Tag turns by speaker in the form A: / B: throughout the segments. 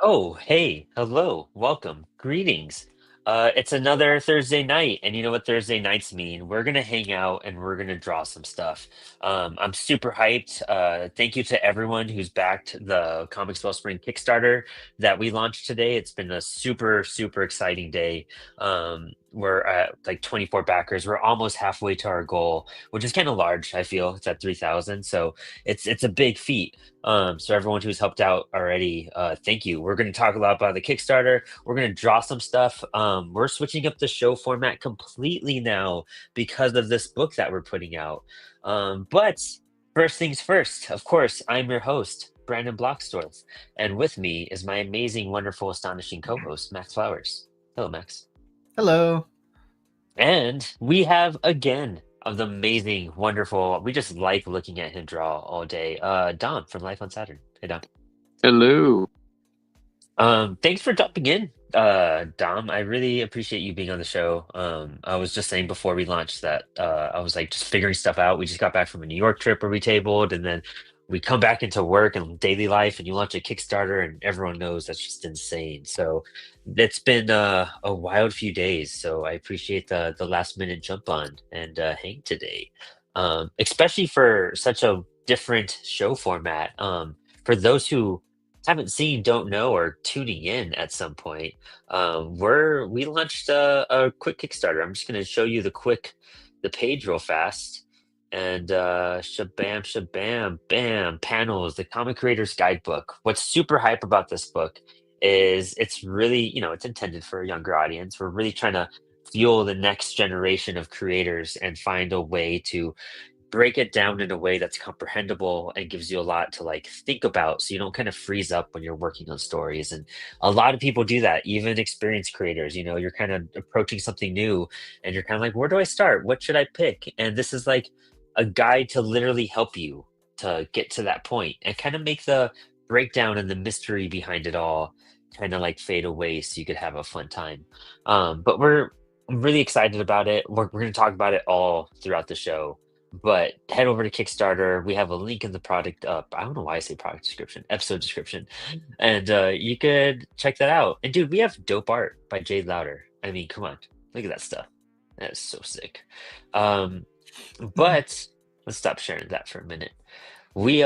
A: Oh, hey, hello, welcome, greetings. It's another Thursday night, and you know what Thursday nights mean? We're gonna hang out and we're gonna draw some stuff. I'm super hyped. Thank you to everyone who's backed the Comics Wellspring Kickstarter that we launched today. It's been a super exciting day. We're at like 24 backers. We're almost halfway to our goal, which is kind of large, I feel. It's at 3,000, so it's a big feat. So everyone who's helped out already, thank you. We're going to talk a lot about the Kickstarter. We're going to draw some stuff. We're switching up the show format completely now because of this book that we're putting out. But first things first, of course, I'm your host, Brandon Bloxdorf, and with me is my amazing, wonderful, astonishing co-host, Max Flowers. Hello, Max.
B: Hello.
A: And we have again of the amazing, wonderful. We just like looking at him draw all day. Dom from Life on Saturn. Hey, Dom.
C: Hello.
A: Thanks for jumping in, Dom. I really appreciate you being on the show. I was just saying before we launched that I was like just figuring stuff out. We just got back from a New York trip where we tabled, and then we come back into work and daily life, and you launch a Kickstarter, and everyone knows that's just insane. So it's been a wild few days. So I appreciate the last minute jump on and hang today, especially for such a different show format. For those who haven't seen, don't know, or tuning in at some point, we launched a quick Kickstarter. I'm just going to show you the page real fast, and shabam, bam, panels, the Comic Creators Guidebook. What's super hype about this book is it's really, it's intended for a younger audience. We're really trying to fuel the next generation of creators and find a way to break it down in a way that's comprehensible and gives you a lot to like think about so you don't kind of freeze up when you're working on stories. And a lot of people do that, even experienced creators. You're kind of approaching something new and you're kind of like, where do I start, what should I pick? And this is like a guide to literally help you to get to that point and kind of make the breakdown and the mystery behind it all kind of like fade away so you could have a fun time. But I'm really excited about it. We're going to talk about it all throughout the show, but head over to Kickstarter. We have a link in the product up. I don't know why I say product description, episode description. And you could check that out. And dude, we have dope art by Jade Louder. I mean, come on. Look at that stuff. That is so sick. Um, but let's stop sharing that for a minute. We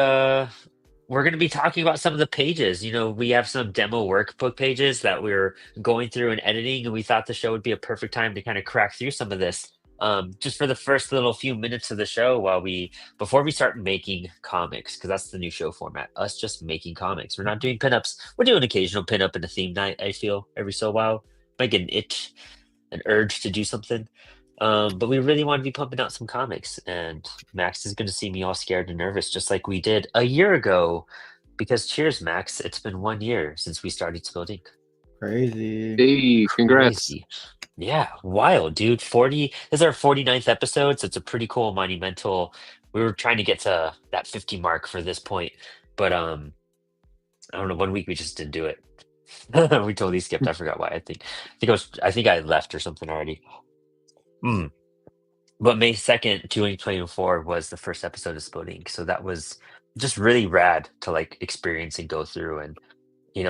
A: we're going to be talking about some of the pages. We have some demo workbook pages that we're going through and editing, and we thought the show would be a perfect time to kind of crack through some of this. Just for the first little few minutes of the show, before we start making comics, because that's the new show format. Us just making comics. We're not doing pinups. We're doing occasional pinup in a theme night. I feel every so while, might get an urge to do something. But we really want to be pumping out some comics, and Max is going to see me all scared and nervous, just like we did a year ago. Because cheers, Max! It's been 1 year since we started Spilled Ink.
B: Crazy.
C: Hey, congrats.
A: Crazy, yeah, wild, dude. 40. This is our 49th episode, so it's a pretty cool, monumental. We were trying to get to that 50 mark for this point, but I don't know. 1 week we just didn't do it. We totally skipped. I forgot why. I think I left or something already. Mm. But May 2nd, 2024 was the first episode of Spilled Ink. So that was just really rad to like experience and go through and,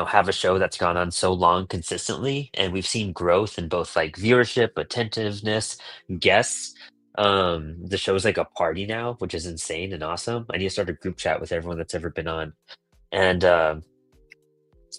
A: have a show that's gone on so long consistently. And we've seen growth in both like viewership, attentiveness, guests. The show's like a party now, which is insane and awesome. I need to start a group chat with everyone that's ever been on. And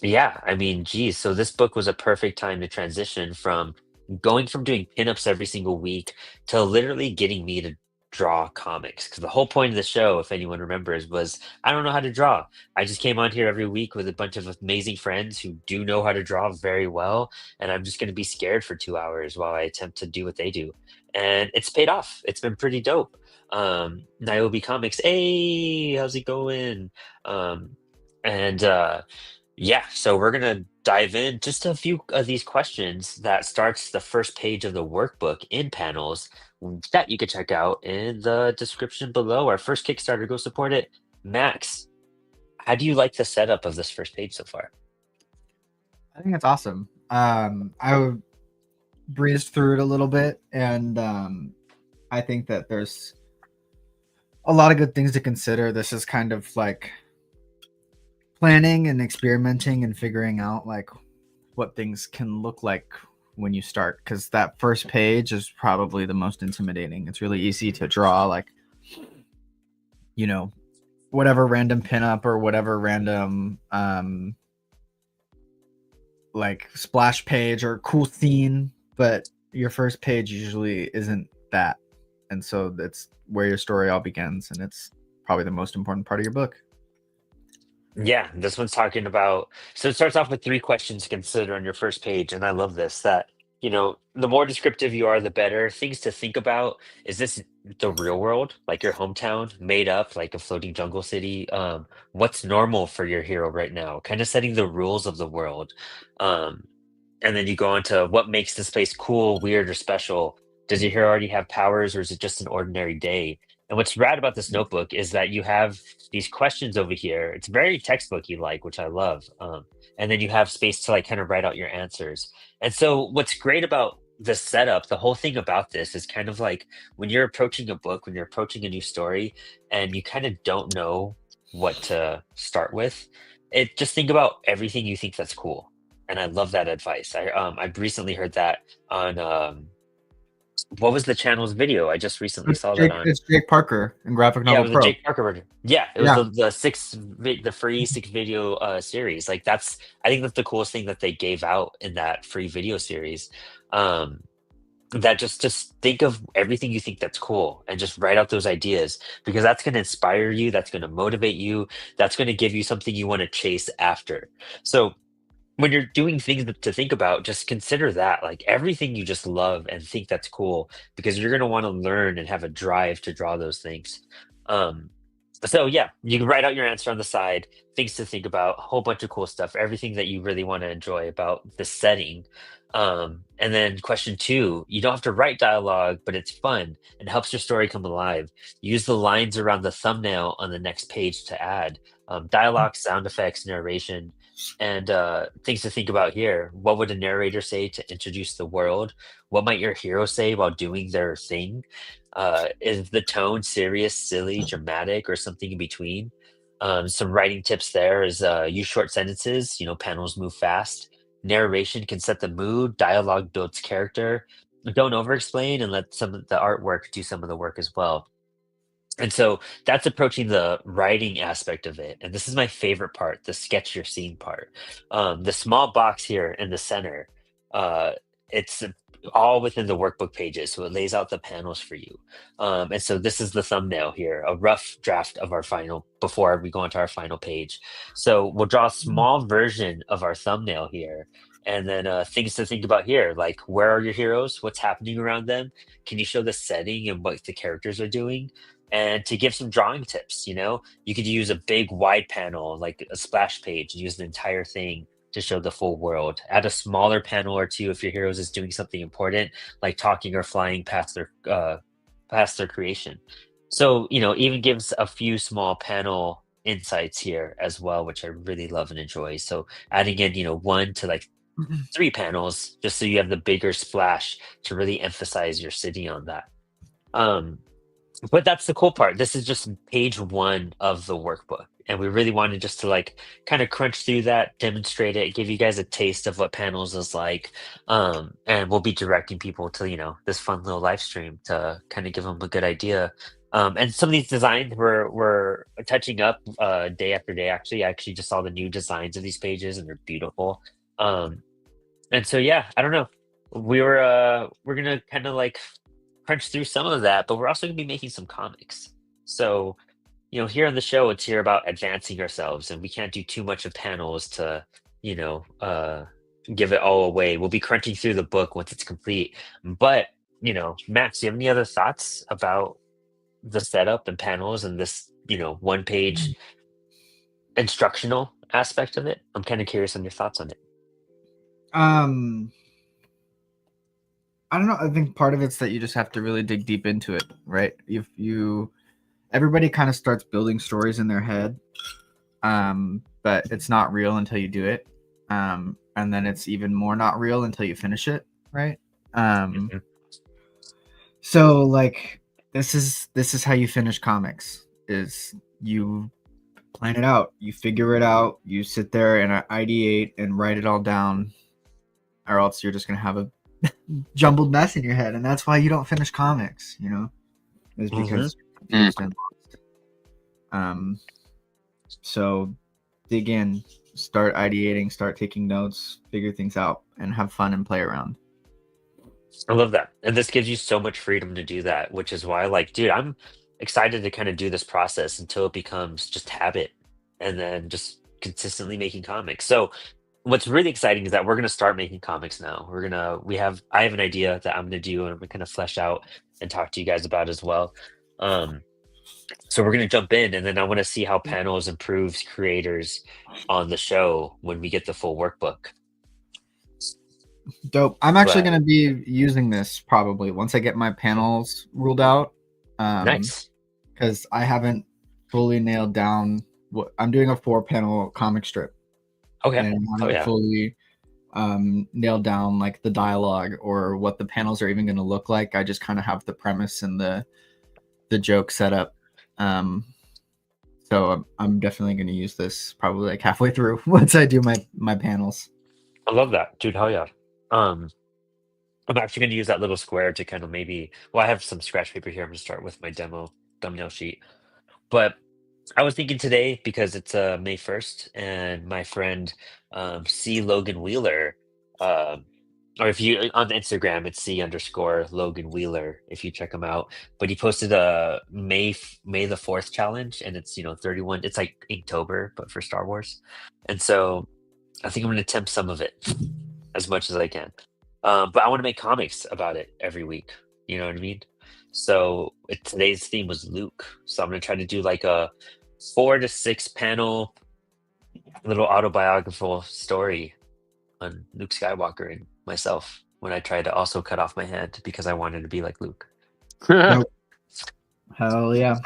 A: yeah, I mean, geez, so this book was a perfect time to transition from going from doing pinups every single week to literally getting me to draw comics. Because the whole point of the show, if anyone remembers, was I don't know how to draw. I just came on here every week with a bunch of amazing friends who do know how to draw very well, and I'm just going to be scared for 2 hours while I attempt to do what they do. And it's paid off. It's been pretty dope. Niobe Comics, hey, how's it going? And yeah, so we're gonna dive in just a few of these questions that starts the first page of the workbook in panels that you can check out in the description below. Our first Kickstarter, go support it. Max, how do you like the setup of this first page so far?
B: I think it's awesome. Breezed through it a little bit, and I think that there's a lot of good things to consider. This is kind of like planning and experimenting and figuring out like what things can look like when you start, because that first page is probably the most intimidating. It's really easy to draw like, you know, whatever random pinup or whatever random like splash page or cool scene, but your first page usually isn't that, and so that's where your story all begins, and it's probably the most important part of your book.
A: Yeah, this one's talking about. So it starts off with three questions to consider on your first page, and I love this. That the more descriptive you are, the better. Things to think about: is this the real world, like your hometown, made up, like a floating jungle city? What's normal for your hero right now? Kind of setting the rules of the world. Um, and then you go on to what makes this place cool, weird, or special. Does your hero already have powers, or is it just an ordinary day? And what's rad about this notebook is that you have these questions over here. It's very textbooky like, which I love. And then you have space to like kind of write out your answers. And so what's great about the setup, the whole thing about this is kind of like when you're approaching a book, when you're approaching a new story, and you kind of don't know what to start with, it just think about everything you think that's cool. And I love that advice. I recently heard that on what was the channel's video? I just recently saw that on.
B: It's Jake Parker in Graphic
A: Yeah, it
B: Novel
A: was a
B: Pro.
A: Jake Parker version. Yeah, it was
B: Yeah.
A: the free 6 video series. Like I think that's the coolest thing that they gave out in that free video series. Um, that just think of everything you think that's cool and just write out those ideas, because that's going to inspire you, that's going to motivate you, that's going to give you something you want to chase after. So when you're doing things to think about, just consider that like everything you just love and think that's cool, because you're going to want to learn and have a drive to draw those things. Um, so yeah, you can write out your answer on the side, things to think about, a whole bunch of cool stuff, everything that you really want to enjoy about the setting. And then question two, you don't have to write dialogue, but it's fun and helps your story come alive. Use the lines around the thumbnail on the next page to add dialogue, sound effects, narration, and things to think about here. What would a narrator say to introduce the world? What might your hero say while doing their thing? Is the tone serious, silly, dramatic, or something in between? Some writing tips there is use short sentences, panels move fast. Narration can set the mood, dialogue builds character. Don't over explain and let some of the artwork do some of the work as well. And so that's approaching the writing aspect of it. And this is my favorite part, the sketch your scene part. The small box here in the center, uh, it's all within the workbook pages. So it lays out the panels for you. And so this is the thumbnail here, a rough draft of our final, before we go into our final page. So we'll draw a small version of our thumbnail here. And then things to think about here, like where are your heroes? What's happening around them? Can you show the setting and what the characters are doing? And to give some drawing tips, you could use a big wide panel like a splash page and use the entire thing to show the full world. Add a smaller panel or two if your heroes is doing something important, like talking or flying past their creation. So even gives a few small panel insights here as well, which I really love and enjoy. So adding in one to like 3 panels, just so you have the bigger splash to really emphasize your city on that. But that's the cool part. This is just page one of the workbook. And we really wanted just to like kind of crunch through that, demonstrate it, give you guys a taste of what panels is like. And we'll be directing people to, this fun little live stream to kind of give them a good idea. And some of these designs we're touching up day after day. Actually, I actually just saw the new designs of these pages and they're beautiful. And so yeah, I don't know. We're gonna kind of like crunch through some of that, but we're also going to be making some comics. So, here on the show, it's here about advancing ourselves, and we can't do too much of panels to, you know, uh, give it all away. We'll be crunching through the book once it's complete. But, Max, do you have any other thoughts about the setup and panels and this, one page instructional aspect of it? I'm kind of curious on your thoughts on it.
B: I don't know. I think part of it's that you just have to really dig deep into it, right? Everybody kind of starts building stories in their head, but it's not real until you do it, and then it's even more not real until you finish it, right?
A: Mhm.
B: So like this is how you finish comics: is you plan it out. You figure it out. You sit there and ideate and write it all down, or else you're just gonna have a jumbled mess in your head, and that's why you don't finish comics. Is because you're confused and lost. So dig in, start ideating, start taking notes, figure things out, and have fun and play around.
A: I love that. And this gives you so much freedom to do that, which is why, like, dude, I'm excited to kind of do this process until it becomes just habit and then just consistently making comics. So, what's really exciting is that we're going to start making comics now. I have an idea that I'm going to do and I'm going to kind of flesh out and talk to you guys about as well. Um, so, we're going to jump in and then I want to see how panels improves creators on the show when we get the full workbook.
B: Dope. I'm actually going to be using this probably once I get my panels ruled out.
A: Nice.
B: Because I haven't fully nailed down what I'm doing, a 4-panel comic strip.
A: Okay.
B: And I haven't fully nailed down like the dialogue or what the panels are even going to look like. I just kind of have the premise and the joke set up. So I'm definitely going to use this probably like halfway through once I do my panels.
A: I love that, dude. Hell yeah. I'm actually going to use that little square to kind of I have some scratch paper here. I'm going to start with my demo thumbnail sheet. But I was thinking today, because it's May 1st, and my friend C. Logan Wheeler, or if you on Instagram, it's C_Logan Wheeler, if you check him out. But he posted a May the 4th challenge, and it's 31. It's like Inktober, but for Star Wars. And so I think I'm going to attempt some of it as much as I can. But I want to make comics about it every week. You know what I mean? So today's theme was Luke. So I'm going to try to do like a 4 to 6 panel little autobiographical story on Luke Skywalker and myself when I tried to also cut off my hand because I wanted to be like Luke.
B: Nope. Hell yeah.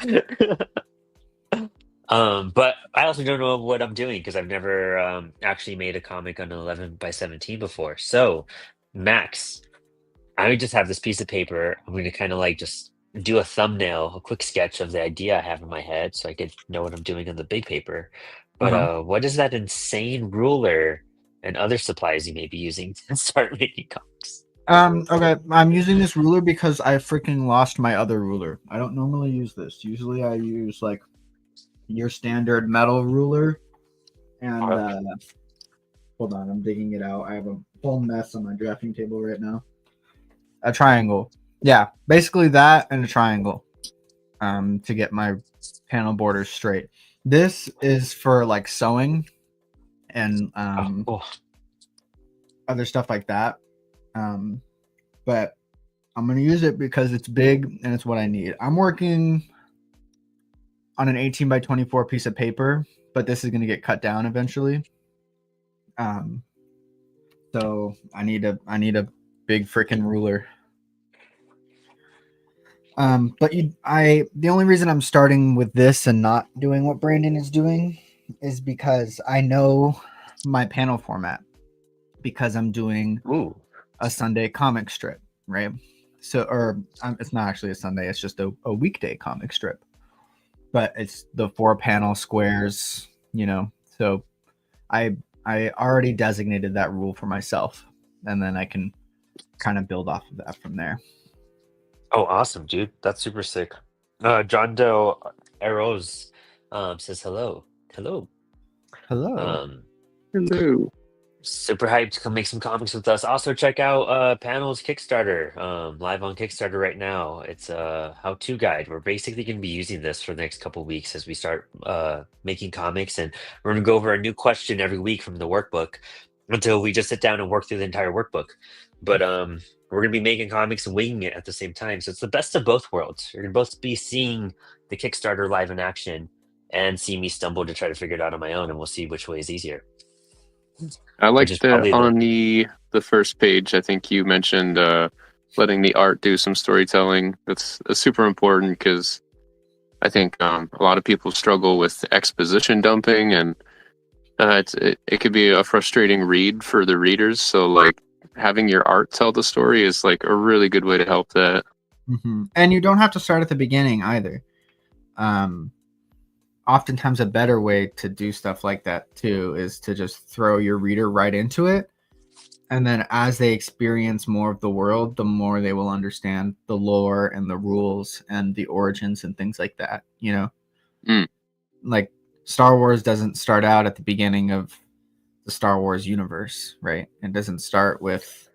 A: But I also don't know what I'm doing because I've never actually made a comic on an 11x17 before. So, Max, I just have this piece of paper. I'm going to kind of like just do a thumbnail, a quick sketch of the idea I have in my head so I could know what I'm doing on the big paper. But what is that insane ruler and other supplies you may be using to start making comics?
B: Okay, I'm using this ruler because I freaking lost my other ruler. I don't normally use this. Usually I use like your standard metal ruler. And hold on, I'm digging it out. I have a whole mess on my drafting table right now. A triangle. Yeah, basically that and a triangle to get my panel borders straight. This is for like sewing and other stuff like that. But I'm going to use it because it's big and it's what I need. I'm working on an 18x24 piece of paper, but this is going to get cut down eventually. So I need a big freaking ruler. But the only reason I'm starting with this and not doing what Brandon is doing is because I know my panel format, because I'm doing a Sunday comic strip, right? So, it's not actually a Sunday, it's just a weekday comic strip, but it's the 4-panel squares, so I already designated that rule for myself, and then I can kind of build off of that from there.
A: Oh, awesome, dude. That's super sick. John Doe Arrows says hello. Hello.
B: Hello.
C: Hello.
A: Super hyped to come make some comics with us. Also, check out Panel's Kickstarter. Live on Kickstarter right now. It's a how-to guide. We're basically going to be using this for the next couple of weeks as we start making comics, and we're going to go over a new question every week from the workbook until we just sit down and work through the entire workbook. But we're going to be making comics and winging it at the same time. So it's the best of both worlds. You're going to both be seeing the Kickstarter live in action and see me stumble to try to figure it out on my own, and we'll see which way is easier.
C: I like that on the first page. I think you mentioned letting the art do some storytelling. That's super important because I think a lot of people struggle with exposition dumping, and it could be a frustrating read for the readers. So like having your art tell the story is like a really good way to help that.
B: And you don't have to start at the beginning either. oftentimes a better way to do stuff like that too is to just throw your reader right into it, and then as they experience more of the world, the more they will understand the lore and the rules and the origins and things like that, you know. Like Star Wars doesn't start out at the beginning of the Star Wars universe, right? It doesn't start with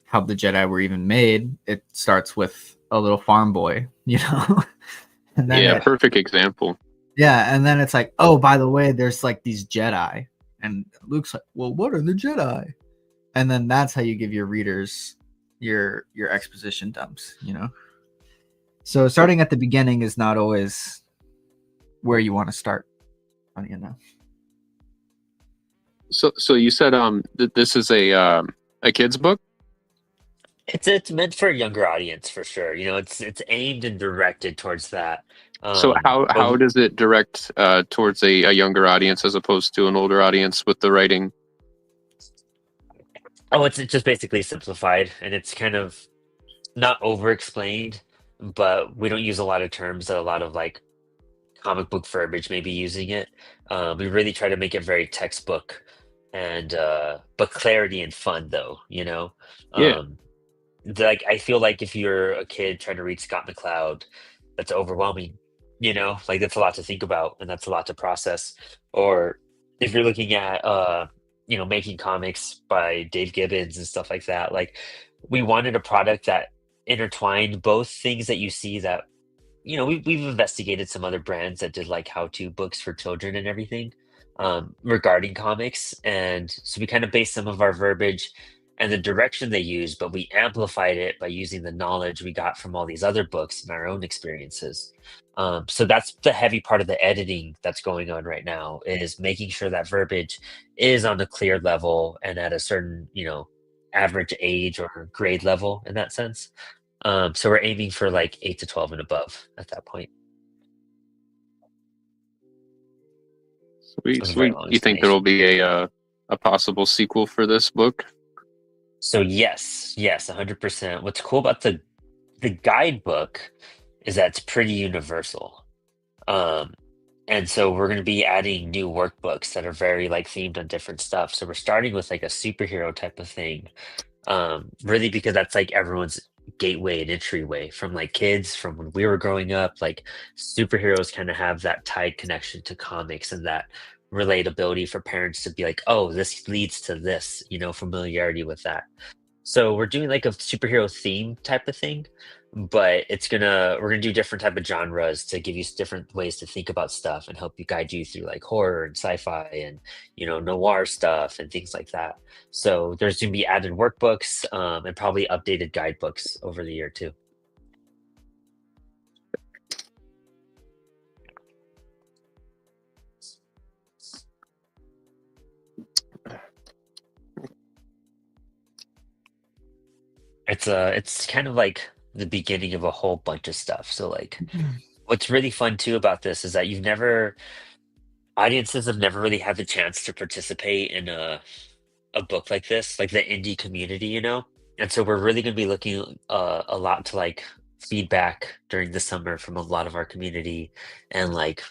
B: how the Jedi were even made. It starts with a little farm boy, you know. And then
C: perfect example.
B: Yeah, and then it's like, oh, by the way, there's like these Jedi, and Luke's like, well, what are the Jedi? And then that's how you give your readers your exposition dumps, you know. So starting at the beginning is not always where you want to start. Funny enough.
C: So you said this is a kid's book?
A: It's meant for a younger audience for sure. You know, it's aimed and directed towards that.
C: So how does it direct towards a younger audience as opposed to an older audience with the writing?
A: Oh, it's just basically simplified, and it's kind of not over explained, but we don't use a lot of terms that a lot of like comic book verbiage may be using it. We really try to make it very textbook and but clarity and fun though, you know.
C: Yeah.
A: Like I feel like if you're a kid trying to read Scott McCloud, that's overwhelming, you know, like that's a lot to think about and that's a lot to process. Or if you're looking at you know, making comics by Dave Gibbons and stuff like that, like we wanted a product that intertwined both things that you see that, you know, we've investigated some other brands that did like how-to books for children and everything regarding comics, and so we kind of based some of our verbiage and the direction they use, but we amplified it by using the knowledge we got from all these other books and our own experiences. So that's the heavy part of the editing that's going on right now, is making sure that verbiage is on a clear level and at a certain, you know, average age or grade level in that sense. So we're aiming for like 8 to 12 and above at that point. That was a very
C: Sweet.
A: long
C: You think there
A: explanation.
C: will be a possible sequel for this book?
A: So yes, 100%. What's cool about the guidebook is that it's pretty universal. Um, and so we're going to be adding new workbooks that are very like themed on different stuff. So we're starting with like a superhero type of thing. Really because that's like everyone's gateway and entryway from like kids from when we were growing up. Like superheroes kind of have that tied connection to comics and that relatability for parents to be like, oh, this leads to this, you know, familiarity with that. So we're doing like a superhero theme type of thing, but we're gonna do different type of genres to give you different ways to think about stuff and help you guide you through like horror and sci-fi and, you know, noir stuff and things like that. So there's gonna be added workbooks and probably updated guidebooks over the year too. It's kind of like the beginning of a whole bunch of stuff. So like what's really fun too about this is that audiences have never really had the chance to participate in a book like this, like the indie community, you know? And so we're really going to be looking a lot to like feedback during the summer from a lot of our community and like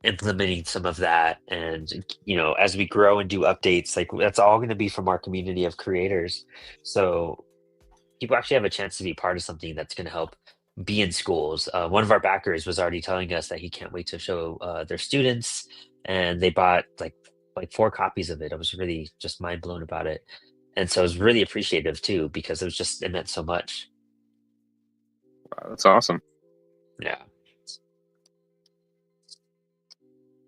A: implementing some of that. And, you know, as we grow and do updates, like that's all going to be from our community of creators. So people actually have a chance to be part of something that's going to help be in schools. One of our backers was already telling us that he can't wait to show their students, and they bought like 4 copies of it. I was really just mind blown about it, and so I was really appreciative too because it meant so much.
C: Wow, that's awesome.
A: Yeah,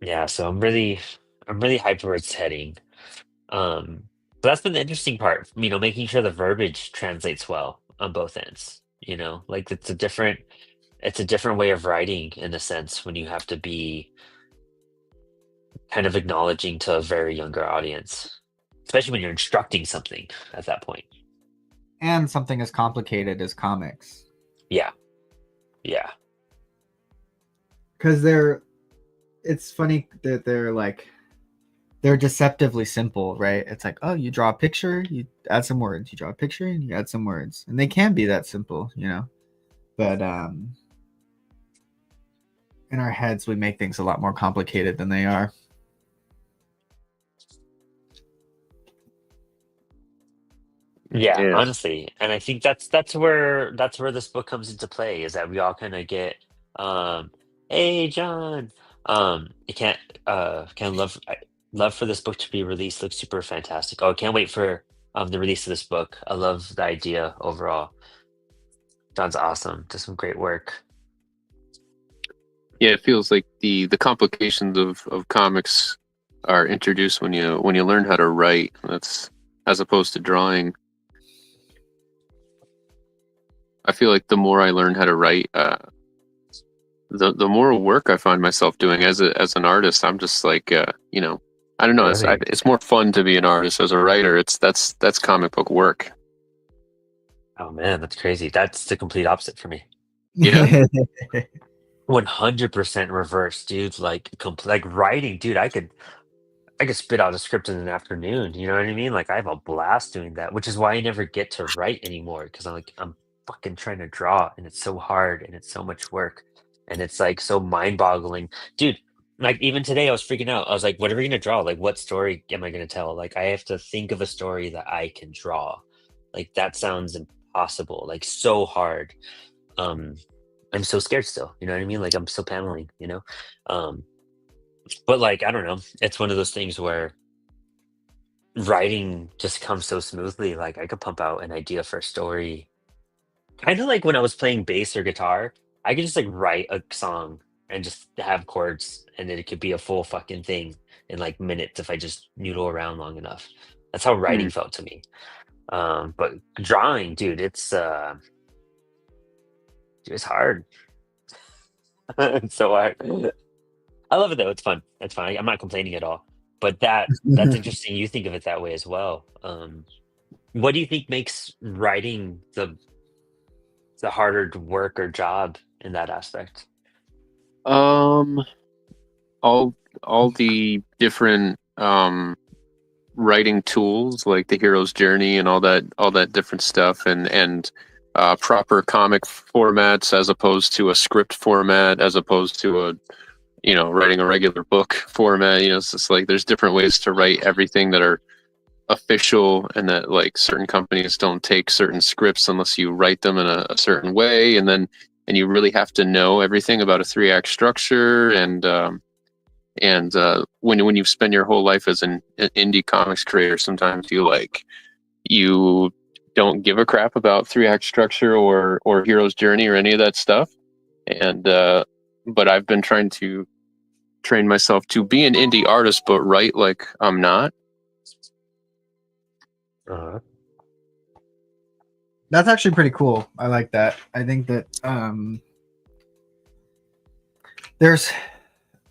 A: yeah. So I'm really hyped where it's heading. But that's been the interesting part, you know, making sure the verbiage translates well on both ends. You know, like it's a different way of writing in a sense when you have to be kind of acknowledging to a very younger audience, especially when you're instructing something at that point.
B: And something as complicated as comics.
A: Yeah. Yeah.
B: Because it's funny that they're deceptively simple, right? It's like, oh, you draw a picture, you add some words, you draw a picture and you add some words. And they can be that simple, you know. But in our heads we make things a lot more complicated than they are.
A: Yeah, honestly, and I think that's where this book comes into play, is that we all kind of get, um, hey John, I can't love for this book to be released. Looks super fantastic. Oh, I can't wait for the release of this book. I love the idea overall. John's awesome. Does some great work.
C: Yeah, it feels like the complications of comics are introduced when you learn how to write. That's as opposed to drawing. I feel like the more I learn how to write, the more work I find myself doing as an artist. I'm just like, you know, I don't know.
A: Really?
C: It's more fun to be an artist as a writer. That's comic book work.
A: Oh man, that's crazy. That's the complete opposite for me.
C: Yeah.
A: 100% reverse, dude. Like writing, dude. I could spit out a script in an afternoon. You know what I mean? Like I have a blast doing that, which is why I never get to write anymore, because I'm fucking trying to draw, and it's so hard, and it's so much work, and it's like so mind-boggling, dude. Like even today, I was freaking out. I was like, "What are we gonna draw? Like, what story am I gonna tell?" Like, I have to think of a story that I can draw. Like that sounds impossible. Like so hard. Um, I'm so scared still. You know what I mean? Like I'm still paneling. You know. Um, but like I don't know. It's one of those things where writing just comes so smoothly. Like I could pump out an idea for a story, kind of like when I was playing bass or guitar. I could just like write a song and just have chords, and then it could be a full fucking thing in like minutes if I just noodle around long enough. That's how writing
C: Hmm.
A: felt to me. But drawing, dude, it's hard. It's so hard. I love it though. It's fun. It's fun. I'm not complaining at all. But that's interesting. You think of it that way as well. What do you think makes writing the harder work or job in that aspect?
C: Um, all the different writing tools like the hero's journey and all that different stuff, and proper comic formats as opposed to a script format, as opposed to a writing a regular book format. It's just like there's different ways to write everything that are official, and that like certain companies don't take certain scripts unless you write them in a certain way, and you really have to know everything about a 3-act structure. And when you spend your whole life as an indie comics creator, sometimes you don't give a crap about 3-act structure or hero's journey or any of that stuff. And but I've been trying to train myself to be an indie artist but write like I'm not.
A: Uh-huh.
B: That's actually pretty cool. I like that. I think that there's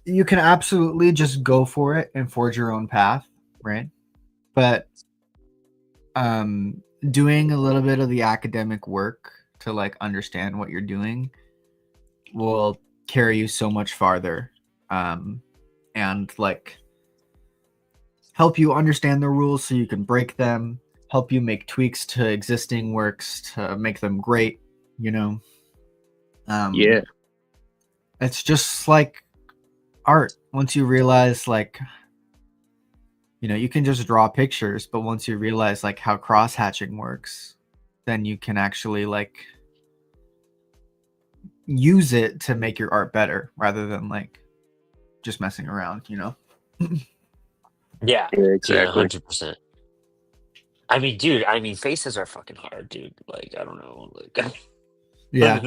B: you can absolutely just go for it and forge your own path, right? But doing a little bit of the academic work to like understand what you're doing will carry you so much farther, and like help you understand the rules so you can break them, help you make tweaks to existing works to make them great, you know.
C: Yeah.
B: It's just like art. Once you realize like, you can just draw pictures, but once you realize like how cross hatching works, then you can actually like use it to make your art better rather than like just messing around,
A: Yeah.
C: Yeah, exactly.
A: 100%. I mean, dude, faces are fucking hard, dude. Like, I don't know. Like,
B: Yeah.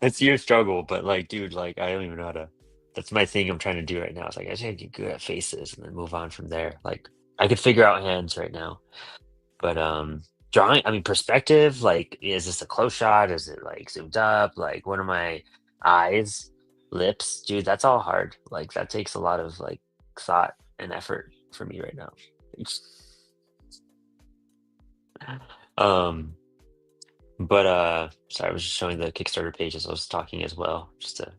A: it's your struggle, but like, dude, like, I don't even know how to. That's my thing I'm trying to do right now. It's like, I just gotta get good at faces and then move on from there. Like, I could figure out hands right now, but drawing, perspective, like, is this a close shot? Is it like zoomed up? Like, what are my eyes, lips? Dude, that's all hard. Like, that takes a lot of like thought and effort for me right now. Um, but sorry, I was just showing the Kickstarter page as I was talking as well, just to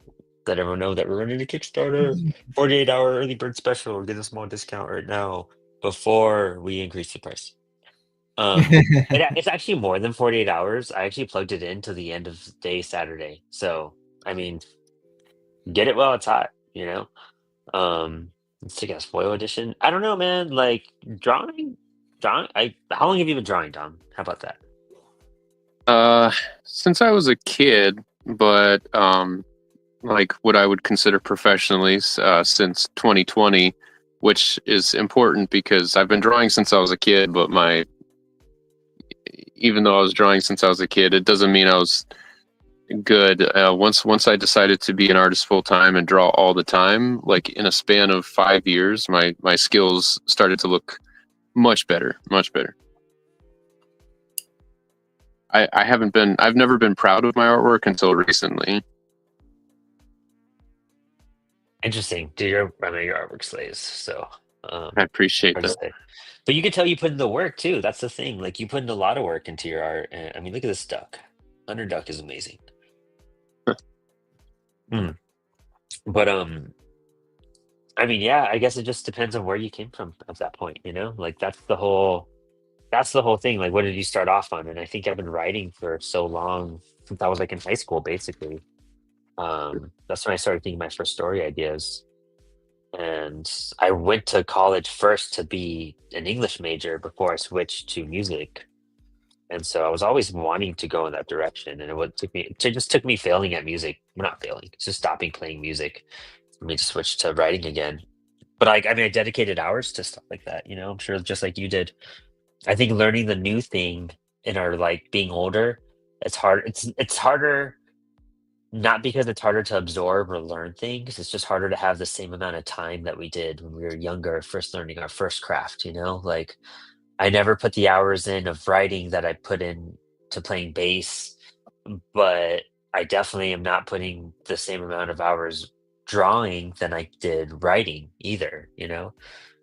A: let everyone know that we're running a Kickstarter 48-hour early bird special. Get a small discount right now before we increase the price. It's actually more than 48 hours. I actually plugged it in to the end of the day Saturday. So, I mean, get it while it's hot, you know. Let's take a spoil edition. I don't know, man. Like drawing. How long have you been drawing, Dom? How about that?
C: Since I was a kid, but like what I would consider professionally, since 2020, which is important because I've been drawing since I was a kid, but even though I was drawing since I was a kid, it doesn't mean I was good. Once I decided to be an artist full time and draw all the time, like in a span of 5 years, my skills started to look much better, much better. I've never been proud of my artwork until recently.
A: Interesting. I know your artwork slays, so
C: I appreciate that.
A: But you can tell you put in the work too. That's the thing. Like you put in a lot of work into your art. And, I mean, look at this duck. Underduck is amazing. But I mean, yeah, I guess it just depends on where you came from at that point, you know? Like that's the whole thing. Like what did you start off on? And I think I've been writing for so long since I was like in high school, basically. That's when I started thinking my first story ideas. And I went to college first to be an English major before I switched to music. And so I was always wanting to go in that direction. And it just took me failing at music. Well, not failing, it's just stopping playing music for me to switch to writing again. But I mean, I dedicated hours to stuff like that, you know, I'm sure just like you did. I think learning the new thing in our like being older, it's hard. It's harder, not because it's harder to absorb or learn things. It's just harder to have the same amount of time that we did when we were younger, first learning our first craft, you know, like I never put the hours in of writing that I put in to playing bass, but I definitely am not putting the same amount of hours drawing than I did writing either, you know?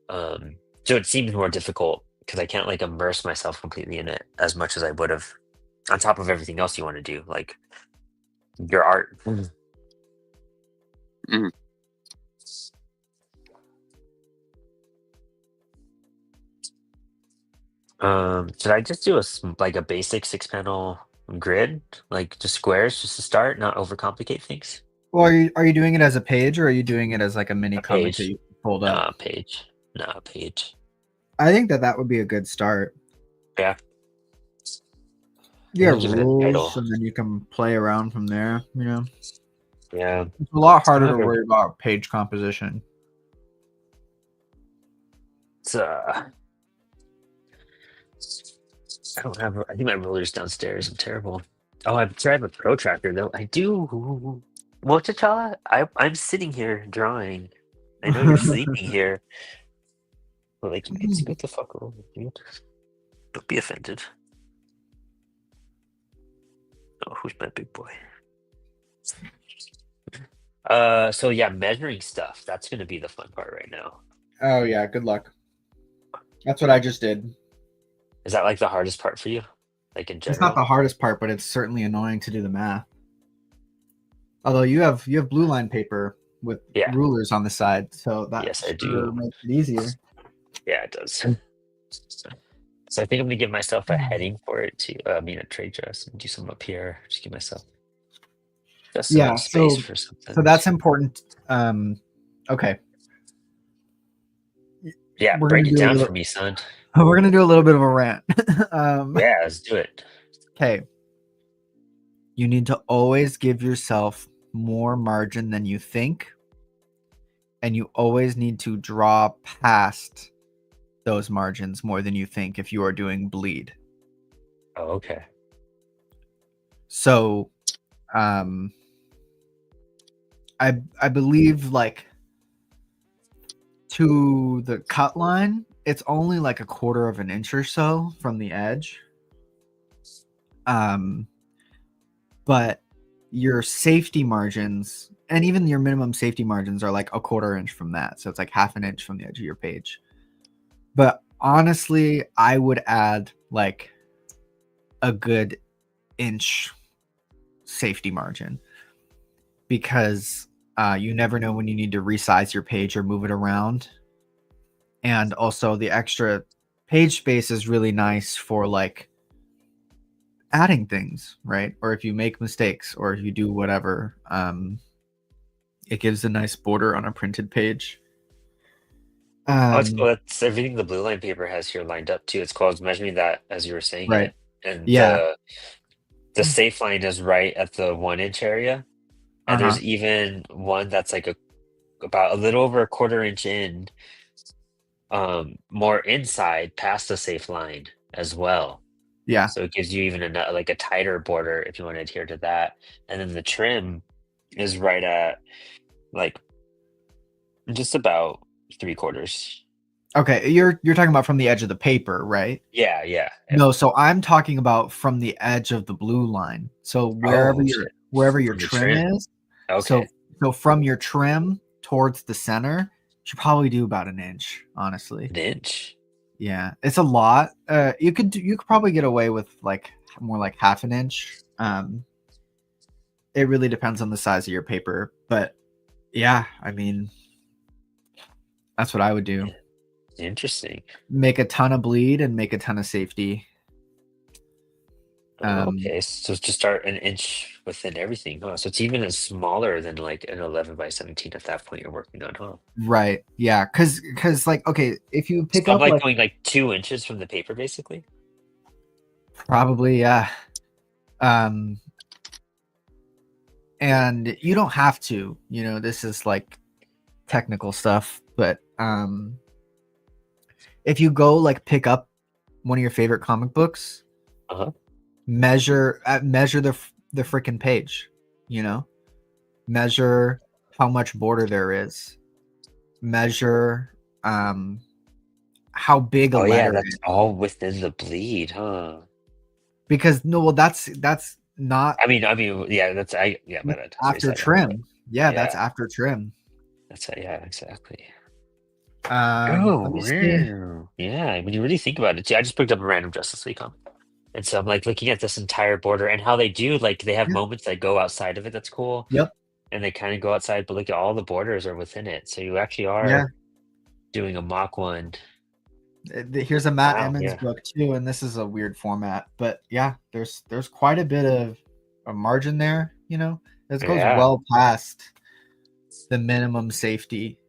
A: So it seems more difficult because I can't like immerse myself completely in it as much as I would have on top of everything else you want to do, like your art.
C: Mm.
A: Should I just do like a basic 6 panel grid, like just squares, just to start, not overcomplicate things?
B: Well, are you doing it as a page or are you doing it as like a mini
A: A
B: comic that
A: page,
B: you fold up?
A: page, no page.
B: I think that would be a good start.
A: Yeah,
B: You
A: I'm
B: have
A: gonna give it a
B: rules
A: title.
B: and then you can play around from there, you know?
A: Yeah,
B: It's a lot harder to
A: however,
B: worry about page composition.
A: it's I don't have. I think my ruler's downstairs. I'm terrible. Oh, I'm sure I have a protractor though. I do. Well, T'Challa, I'm sitting here drawing. I know you're sleeping here. But like, you can scoot the fuck over, dude. Don't be offended. Oh, who's my big boy? So yeah, measuring stuff. That's gonna be the fun part right now.
B: Oh yeah, good luck. That's what I just did.
A: Is that like the hardest part for you? Like in
B: It's not
A: general?
B: the hardest part, but it's certainly annoying to do the math. Although you have blue line paper with
A: Yeah.
B: rulers on the side, so that
A: Yes, I
B: sure
A: do.
B: makes it easier.
A: Yeah, it does. So I think I'm gonna give myself a heading for it too. I mean, a trade dress and do some up here. Just give myself just
B: Yeah,
A: enough space
B: so
A: for something.
B: so that's important. Okay.
A: Yeah,
B: We're
A: break
B: gonna
A: it
B: do a
A: down
B: little
A: for me, son.
B: we're gonna do a little bit of a rant.
A: Yeah, let's do it.
B: Okay. You need to always give yourself more margin than you think, and you always need to draw past those margins more than you think if you are doing bleed.
A: Oh, okay.
B: So I believe like to the cut line, it's only like a quarter of an inch or so from the edge. But your safety margins and even your minimum safety margins are like a quarter inch from that. So it's like half an inch from the edge of your page. But honestly, I would add like a good inch safety margin because you never know when you need to resize your page or move it around. And also the extra page space is really nice for like adding things, right? Or if you make mistakes or if you do whatever, It gives a nice border on a printed page.
A: Oh, it's cool. That's everything the blue line paper has here lined up too. It's cool. I was measuring that as you were saying
B: Right.
A: it, and
B: Yeah.
A: the safe line is right at the 1 inch area, and there's even one that's like about a little over a quarter inch in, more inside past the safe line as well.
B: Yeah.
A: So it gives you even like a tighter border if you want to adhere to that. And then the trim is right at like just about 3/4.
B: Okay, you're talking about from the edge of the paper, right?
A: Yeah, yeah.
B: No, so I'm talking about from the edge of the blue line. So
A: Oh shit.
B: wherever your
A: From the
B: trim
A: trim.
B: is.
A: Okay.
B: So from your trim towards the center, you should probably do about an inch, honestly.
A: An inch.
B: Yeah, it's a lot. You could probably get away with like more like half an inch. It really depends on the size of your paper, but yeah, I mean, that's what I would do.
A: Interesting.
B: Make a ton of bleed and make a ton of safety.
A: Okay, so just start an inch within everything, huh? So it's even as smaller than like an 11 by 17 at that point you're working on, huh?
B: Right. Yeah. Cause like, okay, if you pick
A: So I'm
B: up
A: like
B: like
A: going like 2 inches from the paper, basically.
B: probably, yeah. And you don't have to, this is like technical stuff, but if you go like pick up one of your favorite comic books, measure the freaking page, measure how much border there is, measure how big a letter
A: that's
B: is.
A: all within the bleed, huh?
B: Because that's not.
A: I mean, yeah, that's my bad.
B: After trim. Yeah, that's after trim.
A: That's exactly.
B: Let me see.
A: Yeah. When you really think about it, I just picked up a random Justice League comic, and so I'm like looking at this entire border and how they do, like they have moments that go outside of it. That's cool.
B: Yep.
A: And they kind of go outside, but look at all the borders are within it, so you actually are doing a mock one.
B: Here's a Matt Emmons book too, and this is a weird format, but yeah, there's quite a bit of a margin there. This goes well past the minimum safety.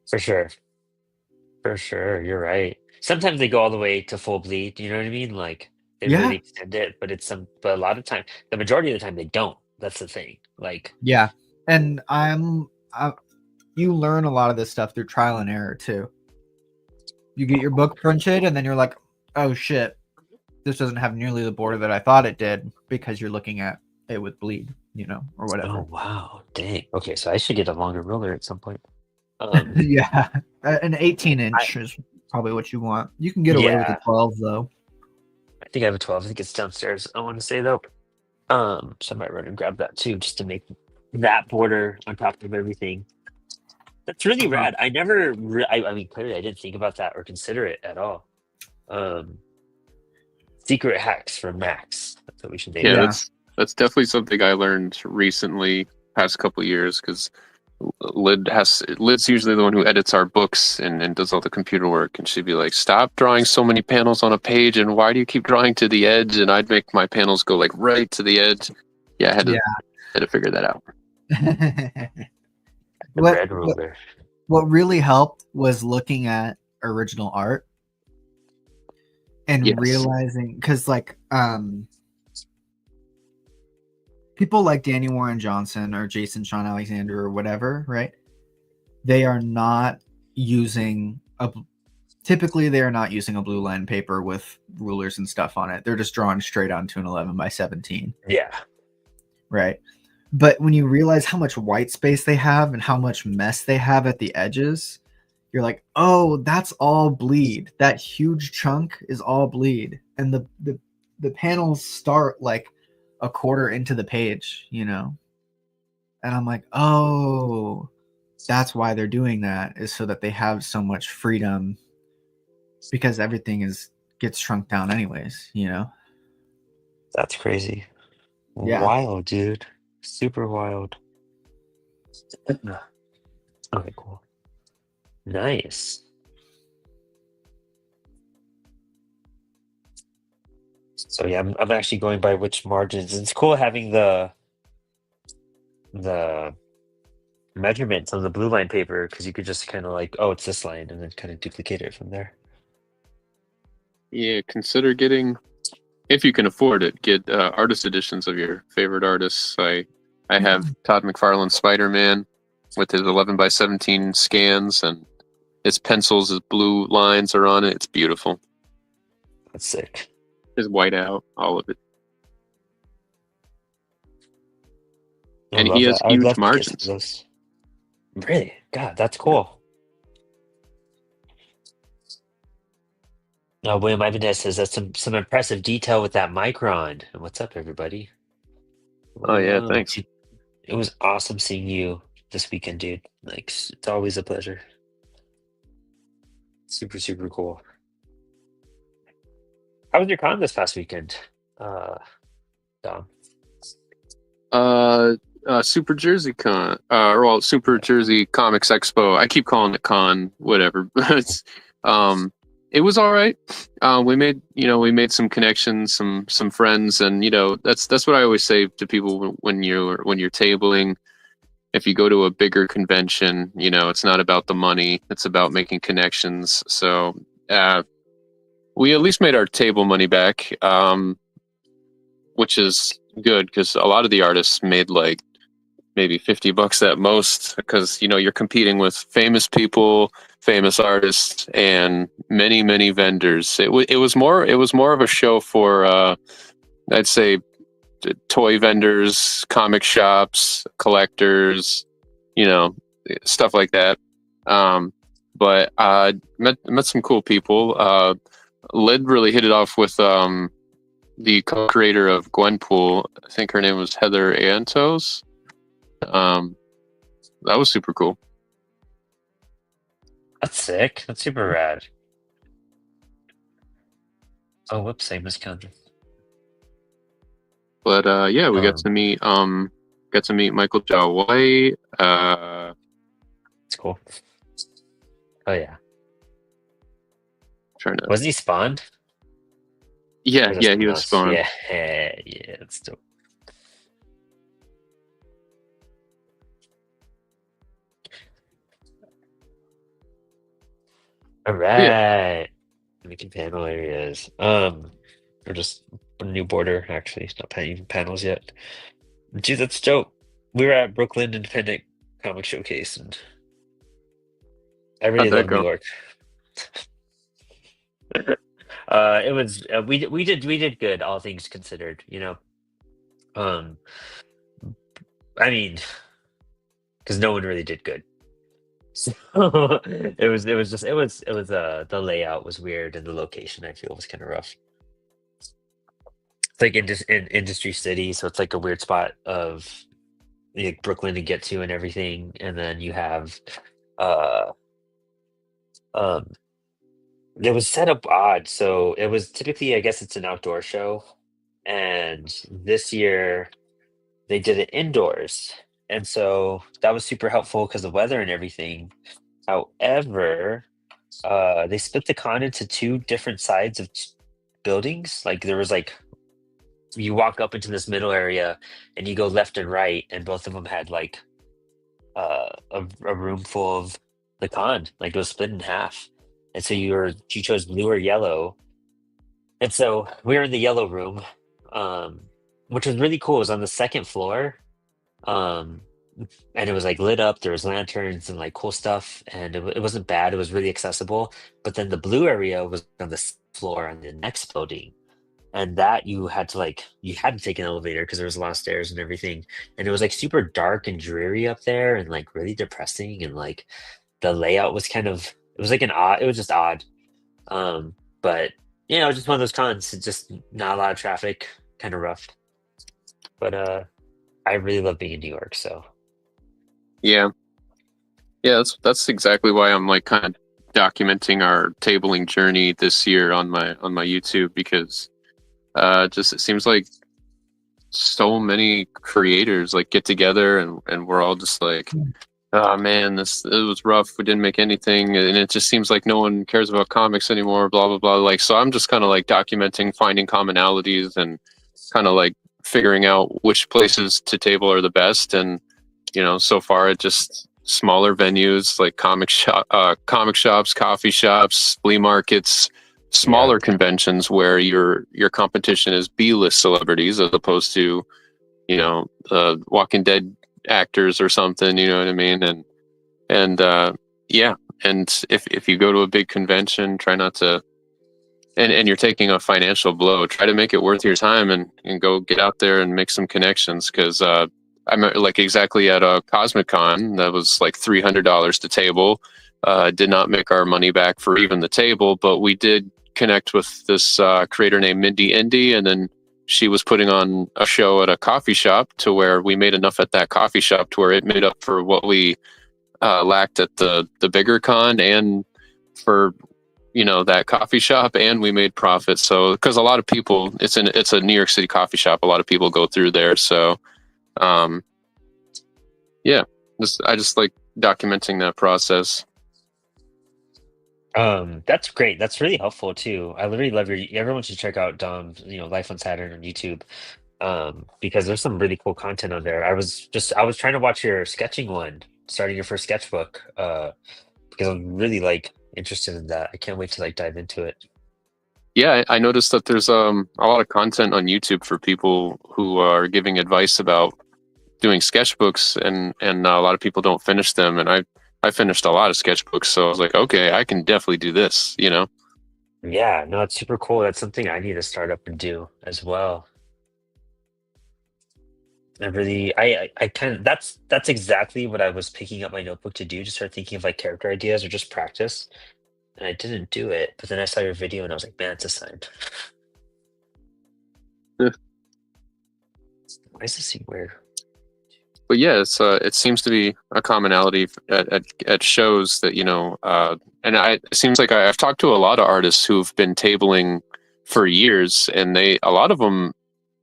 A: For sure. You're right. Sometimes they go all the way to full bleed. You know what I mean? Like they really extend it, but but a lot of time, the majority of the time, they don't. That's the thing. Like
B: and you learn a lot of this stuff through trial and error too. You get your book printed, and then you're like, oh shit, this doesn't have nearly the border that I thought it did, because you're looking at it with bleed, or whatever.
A: Oh wow, dang. Okay, so I should get a longer ruler at some point.
B: Yeah, an 18-inch is probably what you want. You can get away with a 12 though.
A: I think I have a 12. I think it's downstairs. I want to say though. So I might run and grab that too, just to make that border on top of everything. That's really rad. I never, I mean, clearly I didn't think about that or consider it at all. Secret hacks for Max. That's what we should name it.
C: That's definitely something I learned recently, past couple of years, because Lid's usually the one who edits our books and does all the computer work, and she'd be like, stop drawing so many panels on a page, and why do you keep drawing to the edge? And I'd make my panels go like right to the edge. I had to figure that out.
B: What really helped was looking at original art and realizing, because like people like Danny Warren Johnson or Jason Sean Alexander or whatever, right? They are not using typically they are not using a blue line paper with rulers and stuff on it. They're just drawing straight onto an 11 by 17.
A: Yeah.
B: Right. But when you realize how much white space they have and how much mess they have at the edges, you're like, oh, that's all bleed. That huge chunk is all bleed. And the panels start like a quarter into the page, and I'm like, oh, that's why they're doing that, is so that they have so much freedom, because everything gets shrunk down anyways,
A: That's crazy.
B: Yeah.
A: Wild, dude. Super wild. Okay, cool. Nice. So yeah, I'm actually going by which margins. It's cool having the measurements on the blue line paper because you could just kind of like, oh, it's this line, and then kind of duplicate it from there.
C: Yeah, consider getting, if you can afford it, get artist editions of your favorite artists. I have Todd McFarlane's Spider-Man with his 11x17 scans, and his pencils, his blue lines are on it. It's beautiful.
A: That's sick.
C: His white out, all of it. And he has huge margins.
A: Really? God, that's cool. Now, William Ibanez says that's some impressive detail with that micron. And what's up, everybody?
C: Oh, yeah, thanks.
A: It was awesome seeing you this weekend, dude. Like, it's always a pleasure. Super, super cool. How was your con this past weekend, Dom?
C: Super Jersey Con, Super Jersey Comics Expo. I keep calling it con, whatever. It's, it was all right. We made some connections, some friends, and that's what I always say to people when you're tabling. If you go to a bigger convention, it's not about the money; it's about making connections. So we at least made our table money back, which is good because a lot of the artists made like maybe $50 at most, because you're competing with famous people, famous artists, and many vendors. It was more of a show for I'd say toy vendors, comic shops, collectors, stuff like that. But I met some cool people. Lid really hit it off with the co-creator of Gwenpool. I think her name was Heather Antos. That was super cool.
A: That's sick. That's super rad. Oh, whoops! I miscounted.
C: But yeah, we got to meet Michael Jai White.
A: It's cool. Oh yeah.
C: Wasn't
A: he spawned?
C: Yeah, he was spawned.
A: Yeah, that's dope. All right. Yeah. Making panel areas. We're just a new border, actually. It's not even panels yet. Dude, that's dope. We were at Brooklyn Independent Comic Showcase, and I really love New York. It was we did good, all things considered. I mean, because no one really did good. So it was the layout was weird, and the location I feel was kind of rough. It's like in Industry City, so it's like a weird spot of like Brooklyn to get to and everything, and then you have it was set up odd. So it was typically, I guess it's an outdoor show, and this year they did it indoors, and so that was super helpful because of weather and everything. However, they split the con into two different sides of buildings. Like there was like, you walk up into this middle area and you go left and right, and both of them had like a room full of the con. Like it was split in half, and so you chose blue or yellow. And so we were in the yellow room, which was really cool. It was on the second floor, and it was like lit up. There was lanterns and like cool stuff, and it wasn't bad. It was really accessible. But then the blue area was on the floor on the next building, and that you had to take an elevator because there was a lot of stairs and everything, and it was like super dark and dreary up there, and like really depressing, and like the layout was it was just odd. But it was just one of those cons. It's just not a lot of traffic, kind of rough. But I really love being in New York, so
C: yeah, that's exactly why I'm like kind of documenting our tabling journey this year on my YouTube, because just it seems like so many creators like get together and we're all just like, oh man, it was rough, we didn't make anything, and it just seems like no one cares about comics anymore, blah blah blah. Like, so I'm just kind of like documenting, finding commonalities, and kind of like figuring out which places to table are the best. And so far at just smaller venues like comic shops, coffee shops, flea markets, smaller conventions where your competition is B-list celebrities as opposed to Walking Dead actors or something. You know what I mean? And yeah, and if you go to a big convention, try not to. And you're taking a financial blow. Try to make it worth your time and go get out there and make some connections. Because I'm like exactly at a Cosmic Con that was like $300 to table. Did not make our money back for even the table, but we did connect with this creator named Mindy Indy, and then she was putting on a show at a coffee shop to where we made enough at that coffee shop to where it made up for what we lacked at the bigger con and for that coffee shop, and we made profit. So because a lot of people, it's a New York City coffee shop, a lot of people go through there. So yeah, I just like documenting that process.
A: That's great. That's really helpful too. I literally love everyone should check out Dom's, Life on Saturn on YouTube. Because there's some really cool content on there. I was trying to watch your sketching one, starting your first sketchbook, because I'm really interested in that. I can't wait to dive into it.
C: Yeah, I noticed that there's a lot of content on YouTube for people who are giving advice about doing sketchbooks, and a lot of people don't finish them. And I finished a lot of sketchbooks, so I was like, okay, I can definitely do this.
A: Yeah, no, it's super cool. That's something I need to start up and do as well. I kind of that's exactly what I was picking up my notebook to do, to start thinking of character ideas or just practice. And I didn't do it, but then I saw your video and I was like, man, it's a sign.
C: Yeah.
A: Why is this weird?
C: But yeah, it seems to be a commonality at shows that and it seems like I've talked to a lot of artists who've been tabling for years, and a lot of them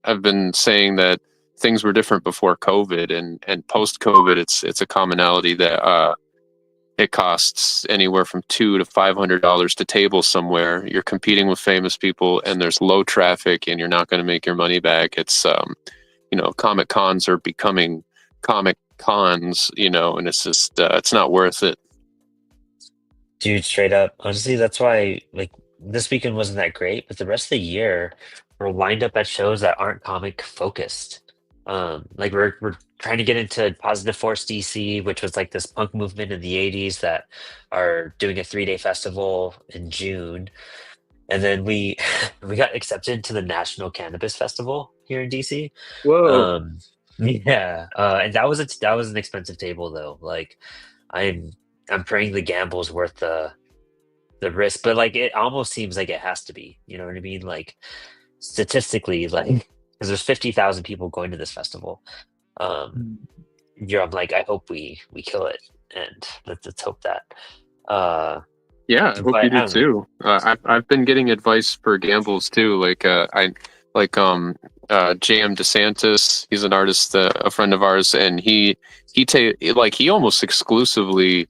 C: have been saying that things were different before COVID, and post COVID, it's a commonality that it costs anywhere from $200 to $500 to table somewhere. You're competing with famous people, and there's low traffic, and you're not going to make your money back. It's Comic Cons are becoming Comic Cons, and it's just it's not worth it.
A: Dude, straight up. Honestly, that's why this weekend wasn't that great, but the rest of the year we're lined up at shows that aren't comic focused. We're trying to get into Positive Force DC, which was this punk movement in the 80s that are doing a 3-day festival in June. And then we got accepted to the National Cannabis Festival here in DC.
C: Whoa.
A: Yeah. And that was an expensive table though. I'm praying the gamble's worth the risk, but it almost seems like it has to be. You know what I mean? Statistically, because there's 50,000 people going to this festival. I'm I hope we kill it, and let's hope that.
C: Yeah, I hope you do too. I've been getting advice for gambles too. J.M. DeSantis, he's an artist, a friend of ours, and he almost exclusively,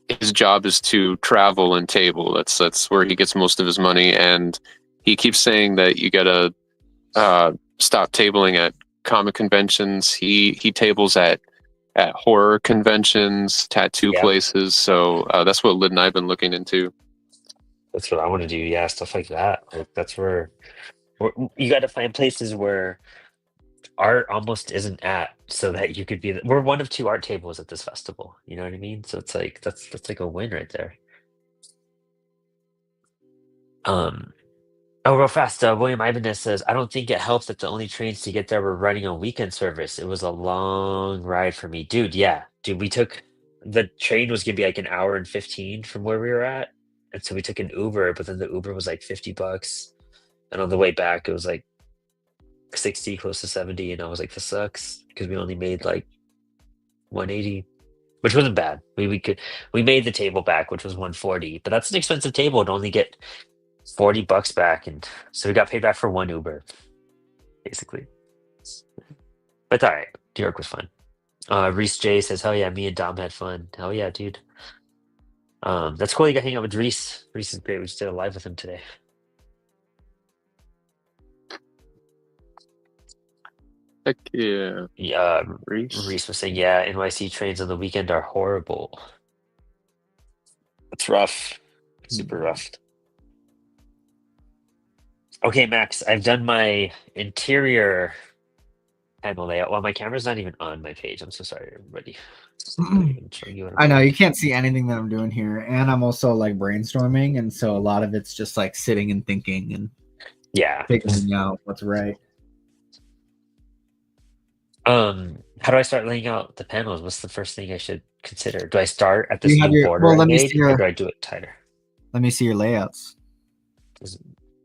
C: his job is to travel and table. That's where he gets most of his money, and he keeps saying that you gotta stop tabling at comic conventions. He tables at horror conventions, tattoo places. So that's what Lyd and I've been looking into.
A: That's what I want to do. Yeah, stuff like that. That's where you got to find places where art almost isn't at, so that you could be. We're one of 2 art tables at this festival. You know what I mean? So it's that's a win right there. Oh, real fast. William Ibanez says, I don't think it helps that the only trains to get there were running on weekend service. It was a long ride for me. Dude, yeah. Dude, the train was going to be 1 hour and 15 from where we were at. And so we took an Uber, but then the Uber was $50. And on the way back, it was 60, close to 70. And I was like, this sucks, because we only made 180, which wasn't bad. We made the table back, which was 140, but that's an expensive table to only get $40 back, and so we got paid back for 1 Uber, basically. But all right, New York was fun. Reese J says, "Hell yeah, me and Dom had fun." Hell yeah, dude. That's cool. You got to hang out with Reese. Reese is great. We just did a live with him today.
C: Heck yeah.
A: Reese was saying, yeah, NYC trains on the weekend are horrible. It's rough. Super rough. Okay, Max, I've done my interior panel layout. Well, my camera's not even on my page. I'm so sorry, everybody.
B: I know you can't see anything that I'm doing here, and I'm also like brainstorming, and so a lot of it's just like sitting and thinking and figuring out what's right.
A: How do I start laying out the panels? What's the first thing I should consider? Do I start at this new border I made, or do I do it tighter?
B: Let me see your layouts.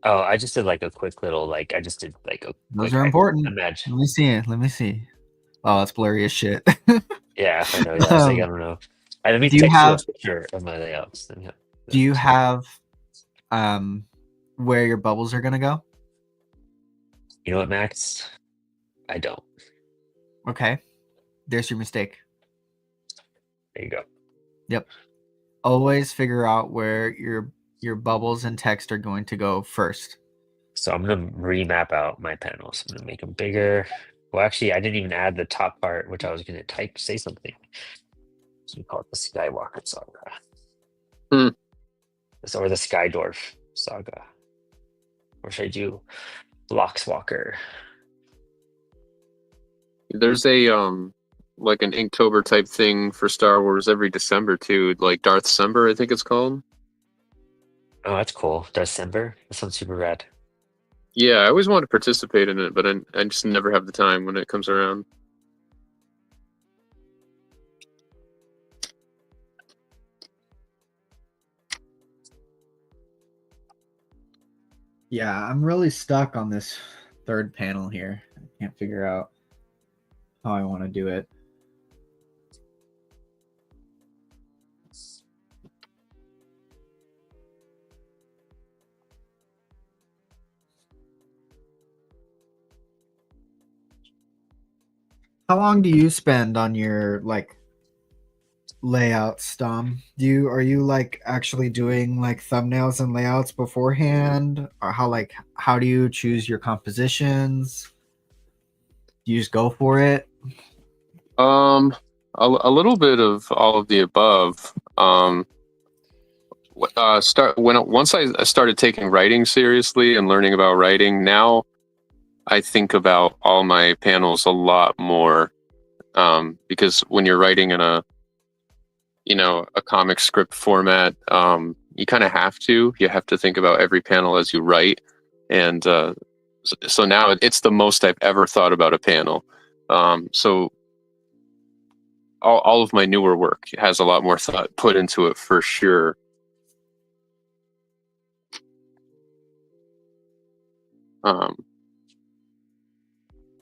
A: Oh, I just did like a quick little like I just did like a.
B: Those are important. Imagine. Let me see it. Let me see. Oh, it's blurry as shit.
A: Yeah, I know. Yeah, I was like, I don't know. Let me text you a picture of my layouts.
B: Do you have where your bubbles are gonna go?
A: You know what, Max? I don't.
B: Okay. There's your mistake.
A: There you go.
B: Yep. Always figure out where your bubbles and text are going to go first.
A: So I'm gonna remap out my panels. I'm gonna make them bigger. Well, actually, I didn't even add the top part, which I was gonna say something. So we call it the Skywalker Saga. Or the Skydorf Saga. Or should I do Bloxwalker?
C: There's a like an Inktober type thing for Star Wars every December too, like Darthcember, I think it's called.
A: Oh, that's cool. Darthcember? That sounds super rad.
C: Yeah, I always want to participate in it, but I just never have the time when it comes around.
B: Yeah, I'm really stuck on this third panel here. I can't figure out how I want to do it. How long do you spend on your like layouts, Dom? Are you like actually doing like thumbnails and layouts beforehand? Or how do you choose your compositions? Do you just go for it?
C: A little bit of all of the above. Once I started taking writing seriously and learning about writing, now I think about all my panels a lot more, because when you're writing in a comic script format, you kind of have to think about every panel as you write, and so now it's the most I've ever thought about a panel. So all of my newer work has a lot more thought put into it for sure.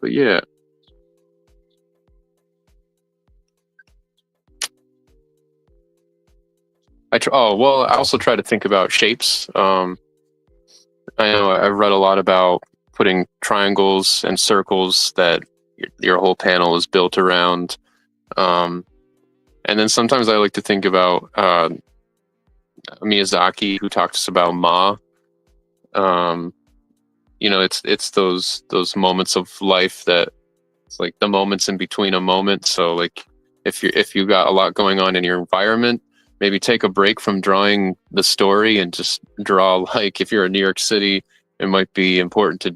C: But yeah. I also try to think about shapes. I know I've read a lot about putting triangles and circles that your whole panel is built around. And then sometimes I like to think about Miyazaki, who talks about Ma. It's those moments of life that it's like the moments in between a moment. So like if you got a lot going on in your environment, maybe take a break from drawing the story and just draw, like if you're in New York City, it might be important to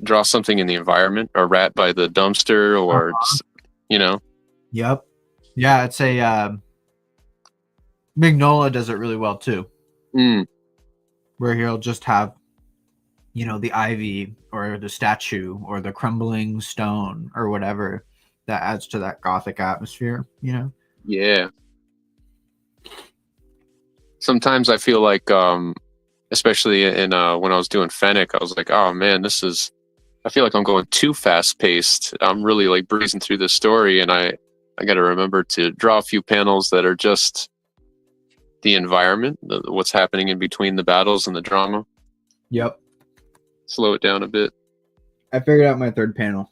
C: draw something in the environment, or rat by the dumpster, or
B: Yep. Yeah, it's a Mignola does it really well too. Where he'll just have the ivy or the statue or the crumbling stone or whatever that adds to that gothic atmosphere,
C: Yeah. Sometimes I feel like, especially in when I was doing Fennec, I was like, oh man, I feel like I'm going too fast paced. I'm really like breezing through this story, and I got to remember to draw a few panels that are just the environment, what's happening in between the battles and the drama.
B: Yep.
C: Slow it down a bit.
B: I figured out my third panel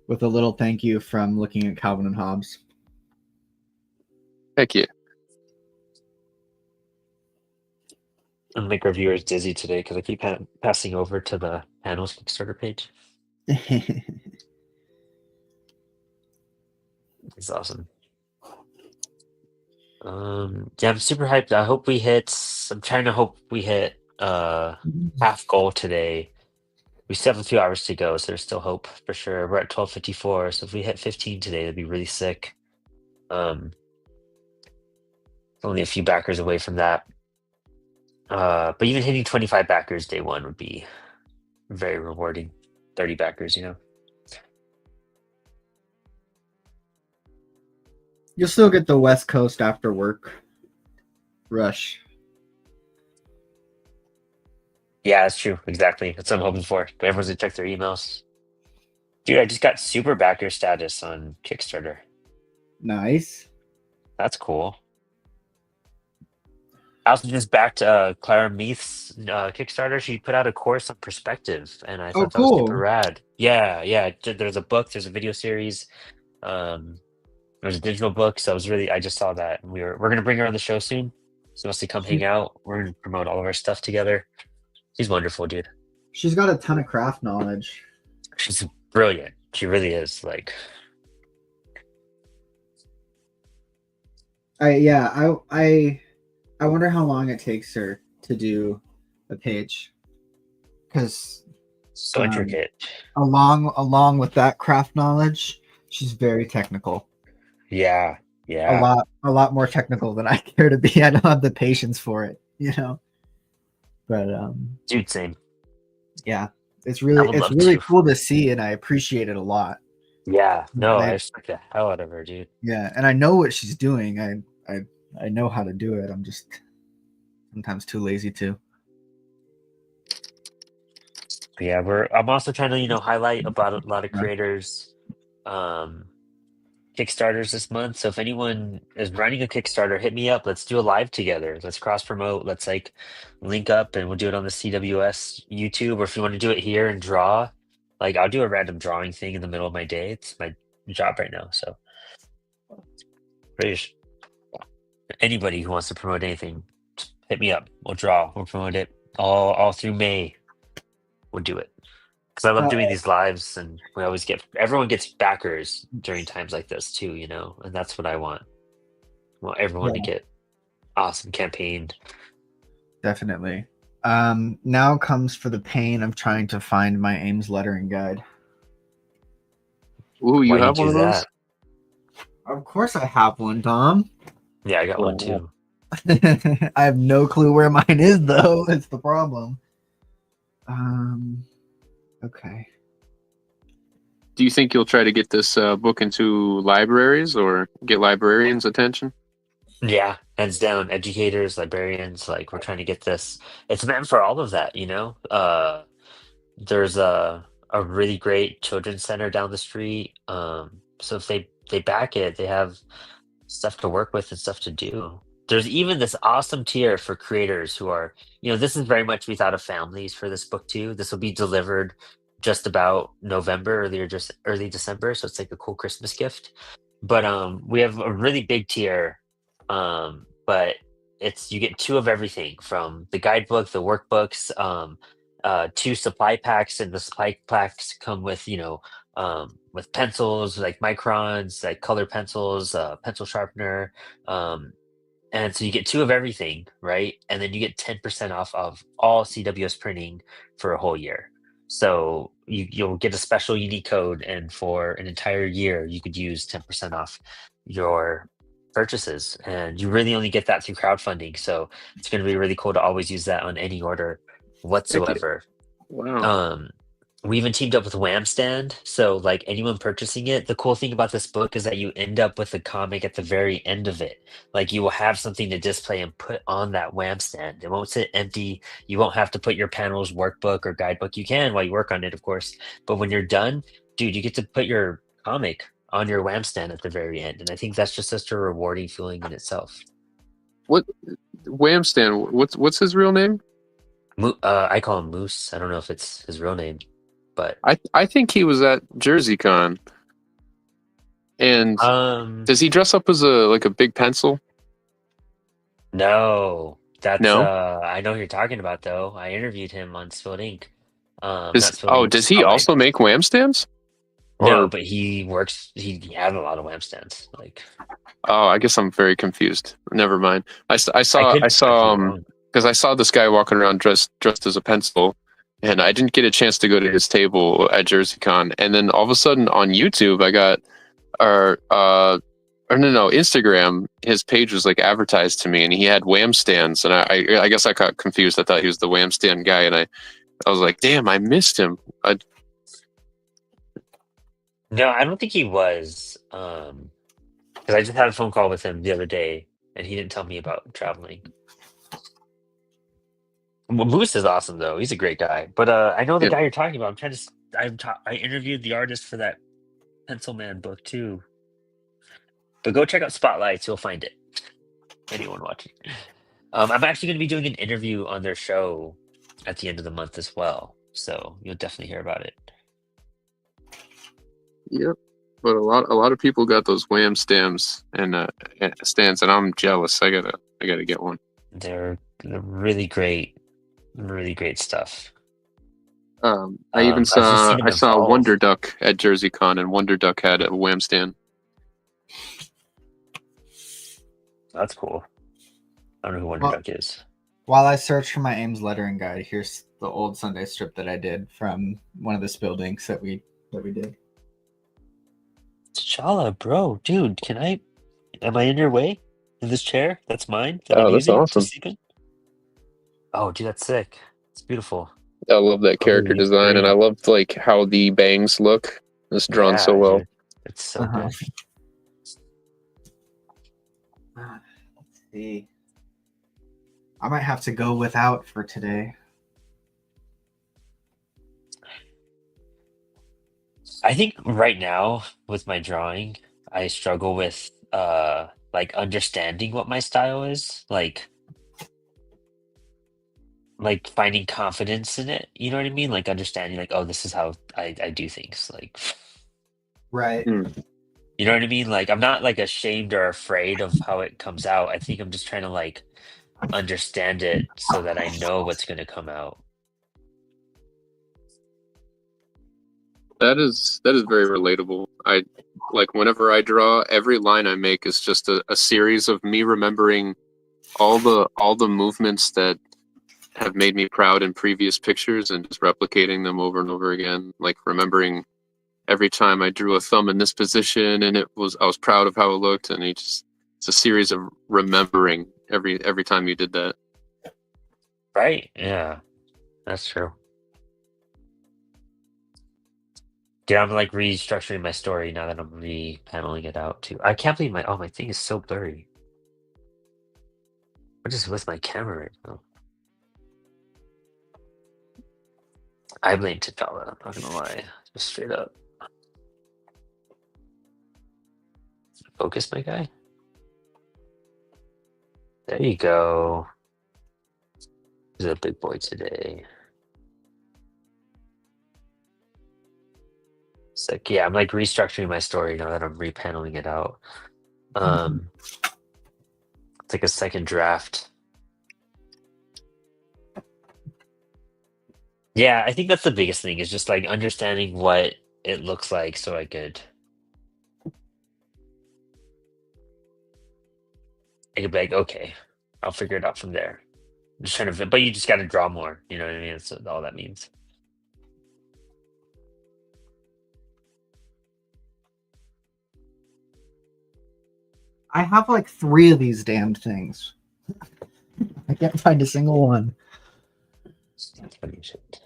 B: with a little thank you from looking at Calvin and Hobbes.
C: Heck yeah.
A: I'll make our viewers dizzy today because I keep passing over to the panels Kickstarter page. It's awesome. Yeah, I'm super hyped. I'm trying to hope we hit half goal today. We still have a few hours to go, so there's still hope for sure. We're at 12:54, so if we hit 15 today, that'd be really sick. Um, Only a few backers away from that. But even hitting 25 backers day one would be very rewarding. 30 backers, you know.
B: You'll still get the West Coast after work rush.
A: Yeah, that's true. Exactly. That's what I'm hoping for. But everyone's gonna check their emails. Dude, I just got super backer status on Kickstarter.
B: Nice.
A: That's cool. I also just backed Clara Meath's Kickstarter. She put out a course on perspective, and I thought that was super
B: Cool.
A: rad. Yeah. There's a book, there's a video series, there's a digital book. So I just saw that. And we're gonna bring her on the show soon. She wants to come hang out. We're gonna promote all of our stuff together. She's wonderful, dude.
B: She's got a ton of craft knowledge.
A: She's brilliant. She really is. Like,
B: I wonder how long it takes her to do a page, because
A: so intricate.
B: along with that craft knowledge, she's very technical.
A: Yeah.
B: A lot more technical than I care to be. I don't have the patience for it, you know. But
A: Dude, same.
B: Yeah, it's really cool to see, and I appreciate it a lot.
A: Yeah, no, I respect the hell out of her, dude.
B: Yeah, and I know what she's doing. I know how to do it. I'm just sometimes too lazy to.
A: Yeah, I'm also trying to, highlight about a lot of creators Kickstarters this month. So if anyone is running a Kickstarter, hit me up. Let's do a live together. Let's cross promote. Let's like link up and we'll do it on the CWS YouTube. Or if you want to do it here and draw, like I'll do a random drawing thing in the middle of my day. It's my job right now. So please, anybody who wants to promote anything, hit me up. We'll draw. We'll promote it all through May. We'll do it. Because I love doing these lives, and we always everyone gets backers during times like this too, and that's what I want. I want everyone to get awesome campaign.
B: Definitely. Now comes for the pain of trying to find my Ames lettering guide.
C: Ooh, you have one of those?
B: Of course I have one, Tom.
A: Yeah, I got one too.
B: I have no clue where mine is, though. It's the problem. Okay.
C: Do you think you'll try to get this book into libraries or get librarians' attention?
A: Yeah, hands down. Educators, librarians, like we're trying to get this. It's meant for all of that, There's a really great children's center down the street. So if they back it, they have stuff to work with and stuff to do. There's even this awesome tier for creators who are, this is very much we thought of families for this book too. This will be delivered just about November, just early December. So it's like a cool Christmas gift. But we have a really big tier. But you get 2 of everything from the guidebook, the workbooks, 2 supply packs, and the supply packs come with, with pencils, like microns, like color pencils, pencil sharpener, and so you get 2 of everything, right? And then you get 10% off of all CWS printing for a whole year. So you'll get a special unique code, and for an entire year, you could use 10% off your purchases. And you really only get that through crowdfunding. So it's going to be really cool to always use that on any order whatsoever.
C: Wow.
A: We even teamed up with Wham Stand. So like anyone purchasing it, the cool thing about this book is that you end up with a comic at the very end of it. Like you will have something to display and put on that Wham Stand. It won't sit empty. You won't have to put your panel's workbook or guidebook. You can while you work on it, of course. But when you're done, dude, you get to put your comic on your Wham Stand at the very end. And I think that's just such a rewarding feeling in itself.
C: What Wham Stand? What's his real name?
A: I call him Moose. I don't know if it's his real name. But
C: I think he was at JerseyCon. And does he dress up as a big pencil?
A: No. That's
C: no?
A: I know who you're talking about though. I interviewed him on Spilled Ink.
C: Does he also make wham stands?
A: No, but he works. He has a lot of wham stands. Like,
C: oh, I guess I'm very confused. Never mind. I saw because I saw this guy walking around dressed as a pencil, and I didn't get a chance to go to his table at JerseyCon. And then all of a sudden on YouTube, I got Instagram. His page was like advertised to me, and he had wham stands, and I guess I got confused. I thought he was the wham stand guy, and I was like, damn, I missed him.
A: No, I don't think he was. Because I just had a phone call with him the other day, and he didn't tell me about traveling. Well, Moose is awesome though. He's a great guy. But I know the guy you're talking about. I interviewed the artist for that Pencil Man book too. But go check out Spotlights. You'll find it. Anyone watching? I'm actually going to be doing an interview on their show at the end of the month as well. So you'll definitely hear about it.
C: Yep. But a lot of people got those wham stands and I'm jealous. I gotta get one.
A: They're really great stuff.
C: I saw Wonder Duck at JerseyCon, and Wonder Duck had a wham stand.
A: That's cool. I don't know who Wonder Duck is.
B: While I search for my Ames lettering guide, here's the old Sunday strip that I did from one of the buildings that we did.
A: T'Challa, bro, dude, am I in your way? In this chair? That's mine?
C: That's awesome.
A: Oh, dude, that's sick. It's beautiful.
C: I love that character design, and I loved like how the bangs look. It's drawn so well.
A: Dude. It's so good.
B: Let's see. I might have to go without for today.
A: I think right now with my drawing, I struggle with like understanding what my style is, like finding confidence in it. You know what I mean? Like understanding, like, oh, this is how I do things. Like,
B: right.
A: You know what I mean? Like, I'm not like ashamed or afraid of how it comes out. I think I'm just trying to like understand it so that I know what's going to come out.
C: That is very relatable. I like whenever I draw, every line I make is just a series of me remembering all the movements that have made me proud in previous pictures and just replicating them over and over again. Like remembering every time I drew a thumb in this position and I was proud of how it looked, and it's a series of remembering every time you did that.
A: Right? Yeah, that's true. Yeah, I'm like restructuring my story now that I'm re-paneling it out too. I can't believe my thing is so blurry. What is with my camera right now? I blame T'Challa, I'm not gonna lie. Just straight up. Focus, my guy. There you go. He's a big boy today. So yeah, I'm like restructuring my story now that I'm repaneling it out. It's like a second draft. Yeah, I think that's the biggest thing is just like understanding what it looks like so I could be like, okay, I'll figure it out from there. I'm just trying to, but you just got to draw more. You know what I mean? That's all that means.
B: I have like 3 of these damned things. I can't find a single one.
A: That's funny shit.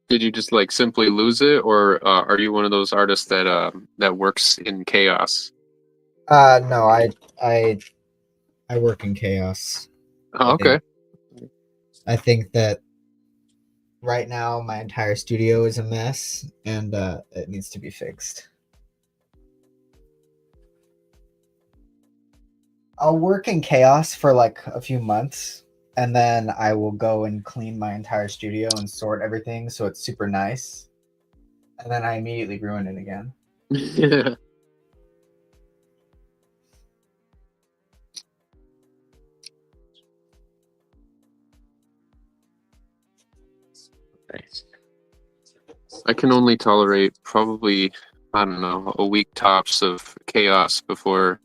C: Did you just like simply lose it, or are you one of those artists that works in chaos?
B: No, I work in chaos.
C: Oh, okay.
B: I think that right now my entire studio is a mess, and it needs to be fixed. I'll work in chaos for like a few months, and then I will go and clean my entire studio and sort everything so it's super nice, and then I immediately ruin it again.
C: Yeah.
A: Nice.
C: I can only tolerate probably, I don't know, a week tops of chaos before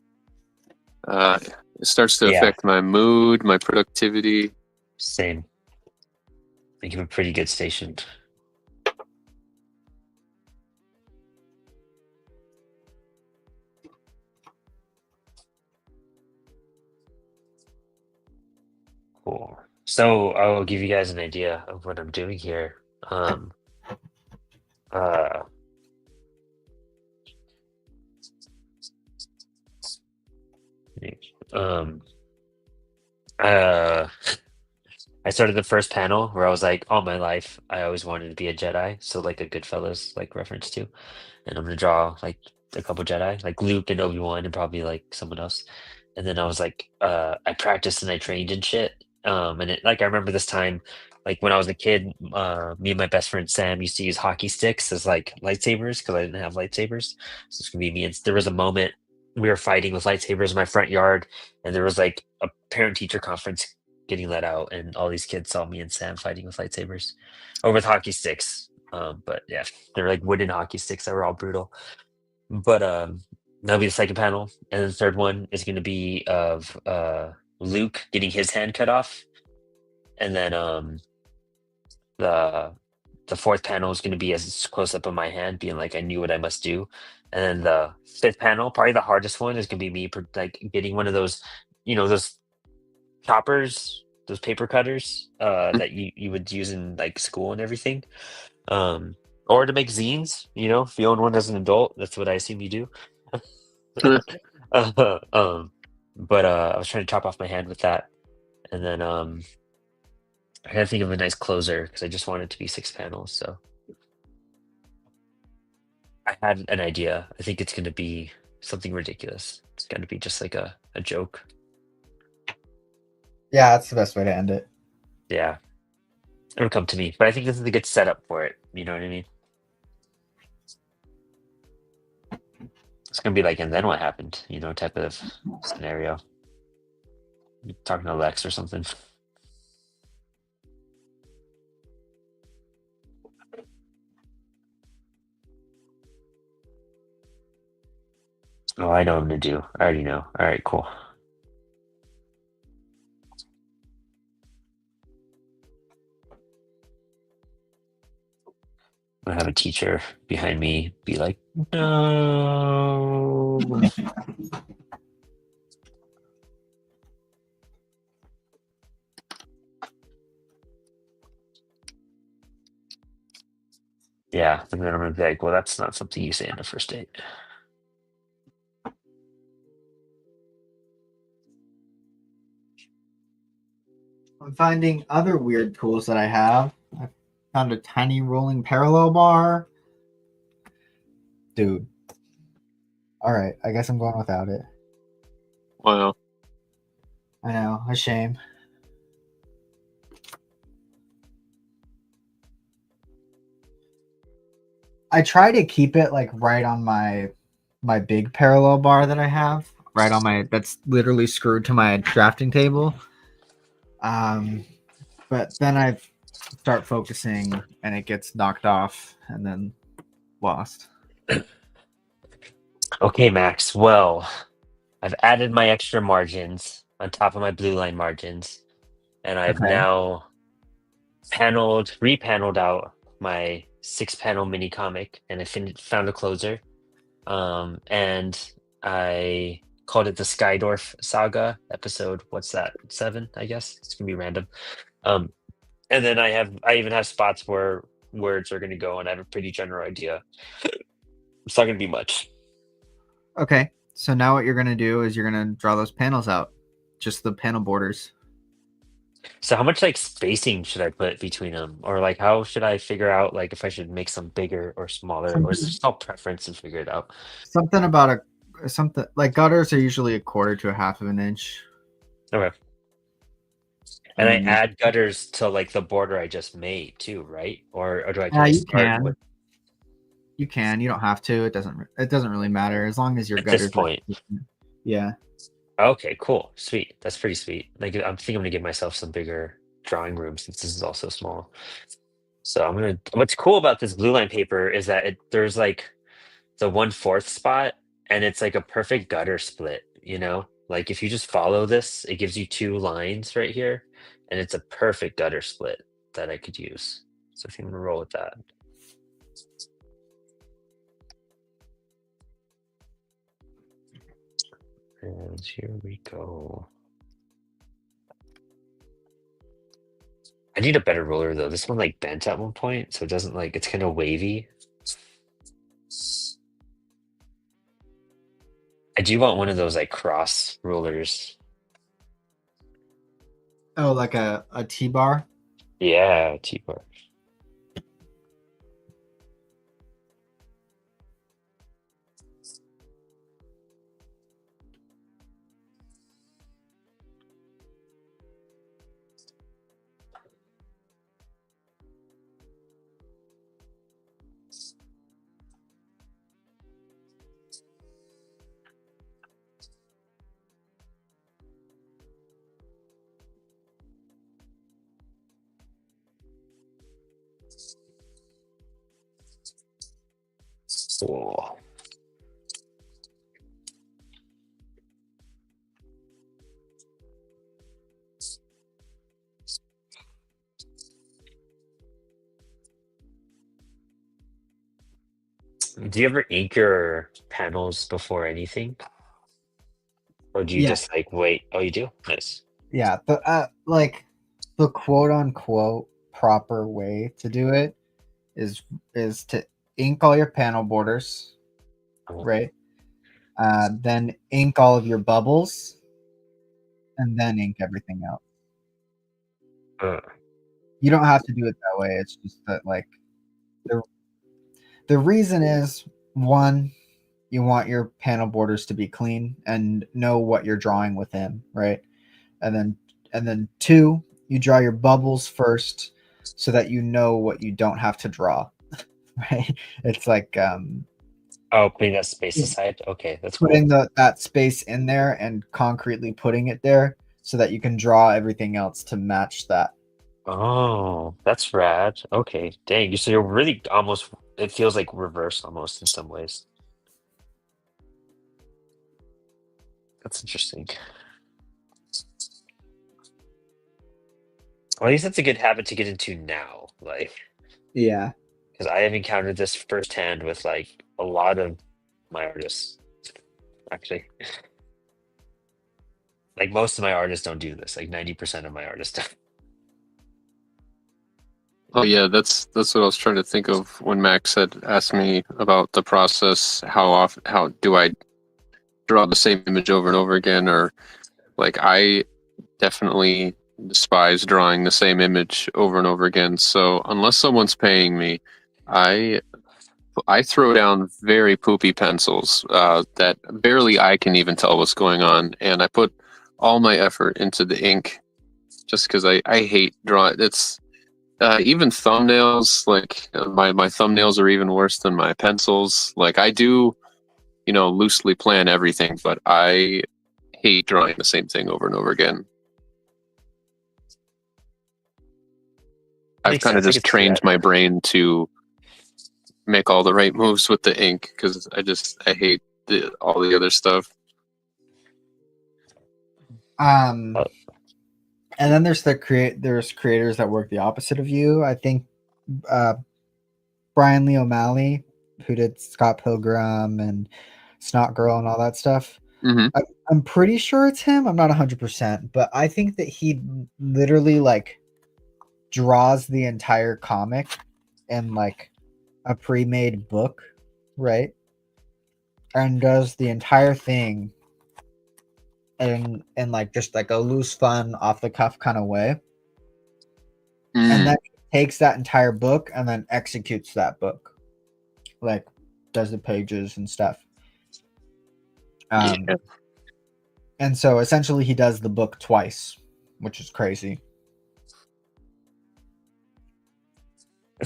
C: it starts to affect my mood, my productivity.
A: Same. I give a pretty good station. Cool. So I'll give you guys an idea of what I'm doing here. Uh, um, uh, I started the first panel where I was like, all my life, I always wanted to be a Jedi. So like a Goodfellas like reference to, and I'm gonna draw like a couple Jedi, like Luke and Obi-Wan and probably like someone else. And then I was like, I practiced and I trained and shit. And it like I remember this time, like when I was a kid, me and my best friend Sam used to use hockey sticks as like lightsabers because I didn't have lightsabers. So it's gonna be me. And there was a moment we were fighting with lightsabers in my front yard, and there was like a parent-teacher conference getting let out, and all these kids saw me and Sam fighting with lightsabers or with hockey sticks. But yeah, they're like wooden hockey sticks that were all brutal. But that'll be the second panel, and then the third one is going to be of Luke getting his hand cut off, and then the the fourth panel is going to be as close up of my hand, being like I knew what I must do, and then the fifth panel, probably the hardest one, is going to be me like getting one of those, those choppers, those paper cutters that you would use in like school and everything, or to make zines. If you own one as an adult, that's what I assume you do. Uh, um, but I was trying to chop off my hand with that, and then I had to think of a nice closer because I just want it to be 6 panels. So I had an idea. I think it's going to be something ridiculous. It's going to be just like a joke.
B: Yeah, that's the best way to end it.
A: Yeah, it'll come to me. But I think this is a good setup for it. You know what I mean? It's gonna be like, and then what happened? Type of scenario. You're talking to Lex or something. Oh, I know what I'm gonna do. I already know. All right, cool. I'm gonna have a teacher behind me be like, no. Yeah, and then I'm gonna be like, well, that's not something you say on a first date.
B: I'm finding other weird tools that I have. I found a tiny rolling parallel bar. Dude. All right, I guess I'm going without it.
C: Wow.
B: I know, a shame. I try to keep it like right on my big parallel bar that I have, right on that's literally screwed to my drafting table. But then I start focusing and it gets knocked off and then lost.
A: Okay, Max. Well, I've added my extra margins on top of my blue line margins, and I've now repaneled out my 6-panel mini comic, and I found a closer. And I called it the Skydorf Saga episode. What's that? 7, I guess. It's gonna be random. And then I even have spots where words are gonna go, and I have a pretty general idea. It's not gonna be much.
B: Okay. So now what you're gonna do is you're gonna draw those panels out. Just the panel borders.
A: So how much like spacing should I put between them, or like how should I figure out like if I should make some bigger or smaller, or is it just all preference and figure it out?
B: Something about something like gutters are usually 1/4 to 1/2 of an inch.
A: Okay. And
B: and
A: I
B: then
A: add gutters to like the border I just made too, right? Or do I can I
B: you
A: start
B: can.
A: with
B: You can. You don't have to. It doesn't really matter as long as your
A: at this
B: gutters are
A: point?
B: consistent. Yeah.
A: Okay, cool, sweet. That's pretty sweet. Like I'm thinking I'm gonna give myself some bigger drawing room since this is also small. So I'm gonna. What's cool about this glue line paper is that there's like the 1/4 spot, and it's like a perfect gutter split. You know, like if you just follow this, it gives you 2 lines right here, and it's a perfect gutter split that I could use. So I think I'm gonna roll with that. And here we go. I need a better roller though. This one like bent at one point, so it doesn't like it's kind of wavy. I do want one of those like cross rulers.
B: Oh, like a T-bar?
A: Yeah, T-bar. Cool. Do you ever ink your panels before anything? Or do you
B: Yeah.
A: just like wait? Oh, you do? Nice.
B: Yeah. But like the quote unquote proper way to do it is to ink all your panel borders,
A: Oh,
B: right? Then ink all of your bubbles, and then ink everything else.
A: uh,
B: You don't have to do it that way. It's just that like the the reason is one, you want your panel borders to be clean and know what you're drawing within, right? And then two, you draw your bubbles first so that you know what you don't have to draw, right? It's like
A: oh, putting that space aside. Okay, that's cool.
B: putting that space in there and concretely putting it there so that you can draw everything else to match that.
A: Oh, that's rad. Okay, dang. So you're really almost. It feels like reverse almost in some ways. That's interesting. Well, at least that's a good habit to get into now. Like,
B: Yeah.
A: because I have encountered this firsthand with like a lot of my artists, actually. Like most of my artists don't do this. Like 90% of my artists don't.
C: Oh yeah, that's what I was trying to think of when Max had asked me about the process. How do I draw the same image over and over again? Or like I definitely despise drawing the same image over and over again. So unless someone's paying me, I I throw down very poopy pencils that barely I can even tell what's going on, and I put all my effort into the ink just because I hate drawing. It's even thumbnails. Like my thumbnails are even worse than my pencils. Like I do, loosely plan everything, but I hate drawing the same thing over and over again. I've
A: Makes
C: kind of
A: sense. I
C: just
A: could see
C: trained
A: that.
C: my brain to make all the right moves with the ink because I hate all the other stuff.
B: Um
A: Uh,
B: and then there's creators that work the opposite of you. I think uh Brian Lee O'Malley, who did Scott Pilgrim and Snot Girl and all that stuff.
C: Mm-hmm.
B: I'm pretty sure it's him. I'm not 100%, but I think that he literally like draws the entire comic in like a pre-made book, right? And does the entire thing in like just like a loose, fun, off the cuff kind of way. And then takes that entire book and then executes that book. Like does the pages and stuff.
C: Yeah.
B: And so essentially he does the book twice, which is crazy.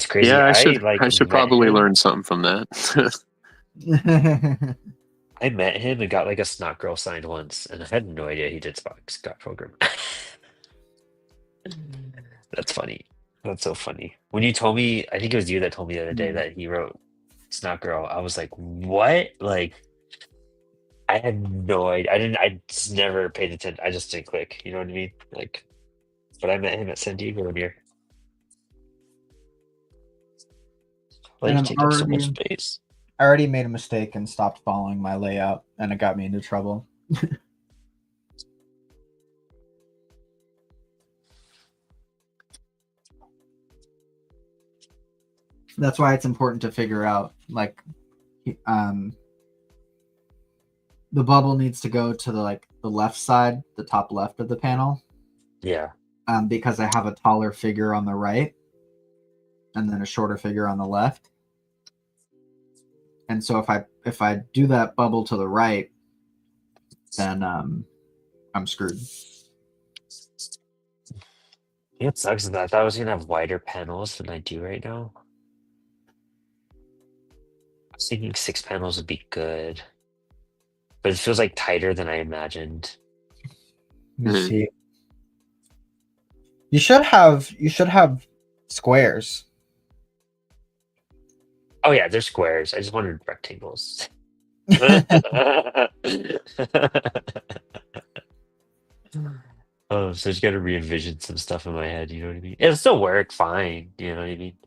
A: That's crazy.
C: Yeah,
A: I like
C: I should
A: met
C: probably
A: him.
C: learn something from that.
A: I met him and got like a Snot Girl signed once, and I had no idea he did Scott Pilgrim. That's funny. That's so funny. When you told me, I think it was you that told me the other day that he wrote Snot Girl. I was like, what? Like, I had no idea. I just never paid attention. I just didn't click. You know what I mean? Like, but I met him at San Diego one year. Why
B: And
A: you take up so much space?
B: I already made a mistake and stopped following my layout, and it got me into trouble. That's why it's important to figure out, like, the bubble needs to go to the left side, the top left of the panel.
A: Yeah.
B: Because I have a taller figure on the right, and then a shorter figure on the left. And so if I do that bubble to the right, then I'm screwed.
A: It sucks that I thought I was gonna have wider panels than I do right now. I was thinking 6 panels would be good, but it feels like tighter than I imagined.
B: Let me see. You should have squares.
A: Oh yeah, they're squares. I just wanted rectangles. Oh, so I just got to re-envision some stuff in my head. You know what I mean? It'll still work fine. You know what I mean?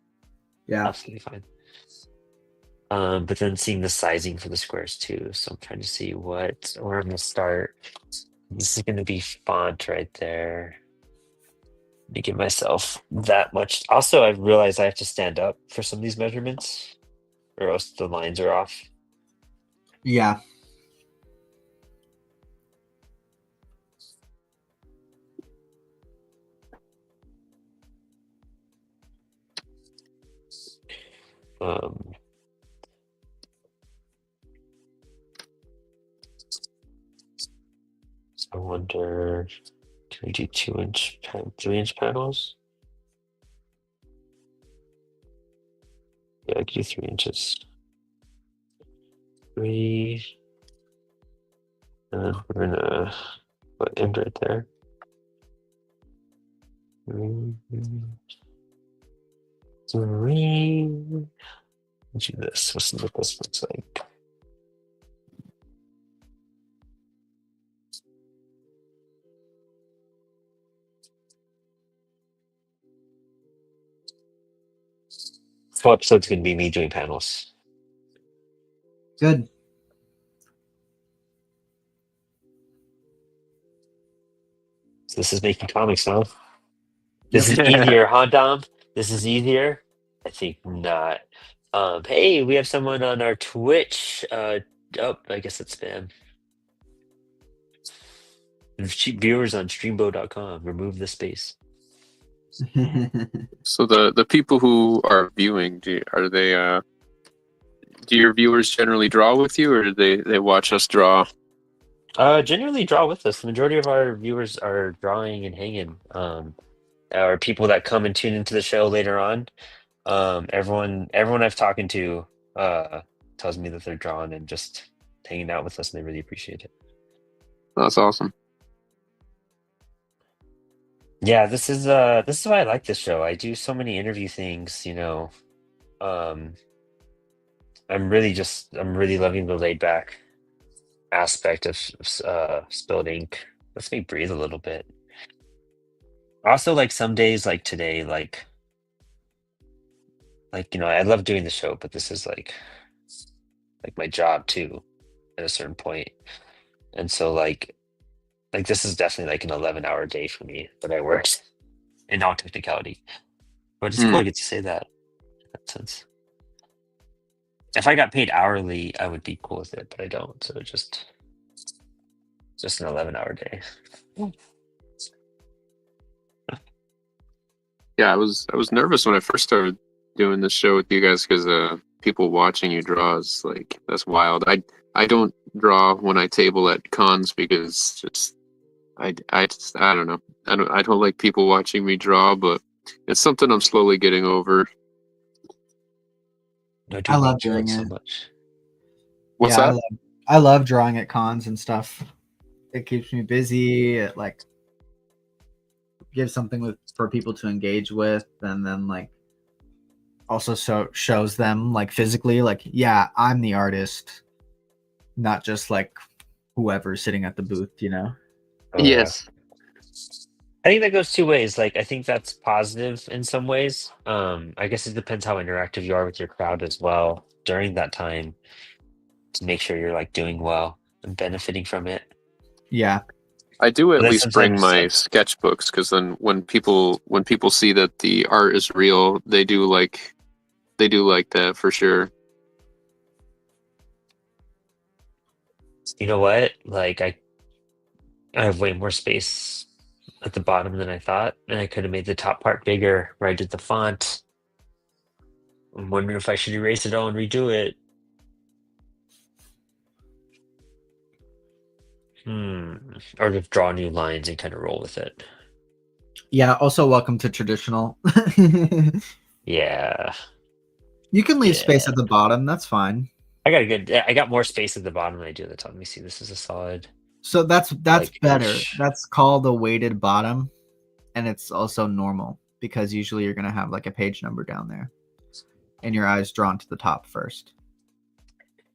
B: Yeah,
A: absolutely fine. But then seeing the sizing for the squares too. So I'm trying to see where I'm gonna start. This is gonna be font right there. Let me give myself that much. Also, I realized I have to stand up for some of these measurements, or else the lines are off.
B: Yeah.
A: I wonder, can we do 2-inch, 3-inch panels? Yeah, I can do 3 inches. 3. And we're gonna put end right there. 3. Let's do this. Let's see what this looks like. This whole episode's gonna be me doing panels.
B: Good.
A: So this is making comics, huh? This is easier, huh, Dom? This is easier? I think not. Hey, we have someone on our Twitch. I guess it's spam. Viewers on streambo.com. Remove the space.
C: So the people who are viewing, do your viewers generally draw with you, or do they watch us draw?
A: Generally draw with us. The majority of our viewers are drawing and hanging. Or people that come and tune into the show later on. Everyone I've talked to tells me that they're drawing and just hanging out with us, and they really appreciate it.
C: That's awesome.
A: Yeah, this is why I like this show. I do so many interview things, you know. I'm really loving the laid back aspect of Spilled Ink. Lets me breathe a little bit. Also, like some days like today, like you know, I love doing the show, but this is like my job too at a certain point. And so like this is definitely like an 11-hour day for me that I worked in all technicality. But it's cool I get to say that in that sense. If I got paid hourly, I would be cool with it, but I don't. So just an 11-hour day.
C: Yeah, I was nervous when I first started doing this show with you guys because people watching you draw is like, that's wild. I don't draw when I table at cons because just I don't know. I don't like people watching me draw, but it's something I'm slowly getting over.
A: I do
B: I love
A: enjoy it
B: doing
A: so
B: it.
A: much.
C: What's
B: Yeah,
C: that?
B: I love drawing at cons and stuff. It keeps me busy. It like gives something for people to engage with, and then like also shows them like physically, like, yeah, I'm the artist, not just like whoever's sitting at the booth, you know?
A: Oh yeah.
C: Yes.
A: I think that goes two ways. Like I think that's positive in some ways. I guess it depends how interactive you are with your crowd as well during that time to make sure you're like doing well and benefiting from it.
B: Yeah.
C: I do
A: But
C: at
A: then
C: least bring
A: sometimes
C: my sketchbooks because then when people see that the art is real, they do like that for sure.
A: you know what? Like I have way more space at the bottom than I thought, and I could have made the top part bigger where I did the font. I'm wondering if I should erase it all and redo it. Or just draw new lines and kind of roll with it.
B: Yeah. Also, welcome to traditional.
A: Yeah.
B: You can leave space
A: Yeah.
B: at the bottom. That's fine.
A: I got more space at the bottom than I do at the top. Let me see. This is a solid
B: So that's
A: like
B: better.
A: ish.
B: That's called a weighted bottom, and it's also normal because usually you're gonna have like a page number down there, and your eyes drawn to the top first.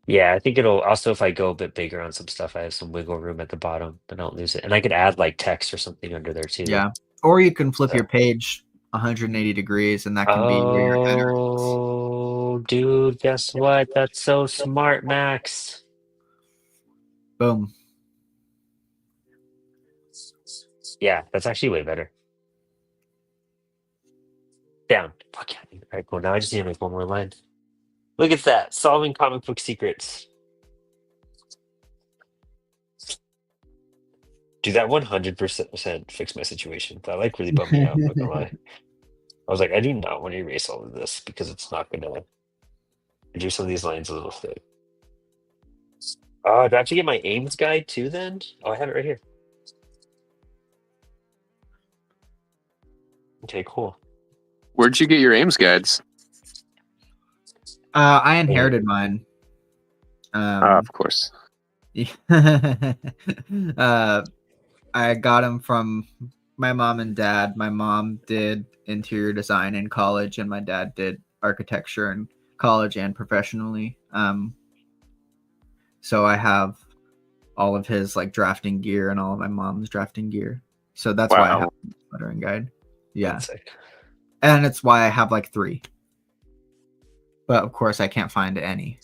A: Yeah, I think it'll also if I go a bit bigger on some stuff, I have some wiggle room at the bottom, but I don't lose it. And I could add like text or something under there too.
B: Yeah. Or you can flip your
A: So
B: page 180 degrees, and that can be where your header is.
A: oh dude, guess what? That's so smart, Max.
B: Boom.
A: Yeah, that's actually way better. Down. Fuck yeah. All right, cool. Now I just need to make one more line. Look at that. Solving comic book secrets. Dude, that 100% fixed my situation. That like really bummed me out, I'm not gonna lie. I was like, I do not want to erase all of this because it's not gonna do some of these lines a little thick. Do I have to get my aims guide too then? Oh, I have it right here. Okay, cool.
C: Where'd you get your Ames guides?
B: I
A: Yeah.
B: inherited mine.
C: Of course.
B: I got them from my mom and dad. My mom did interior design in college, and my dad did architecture in college and professionally. So I have all of his like drafting gear and all of my mom's drafting gear. So that's why I have
C: Wow.
B: a lettering guide. Yeah,
A: That's sick.
B: and it's why I have like 3. But of course, I can't find any.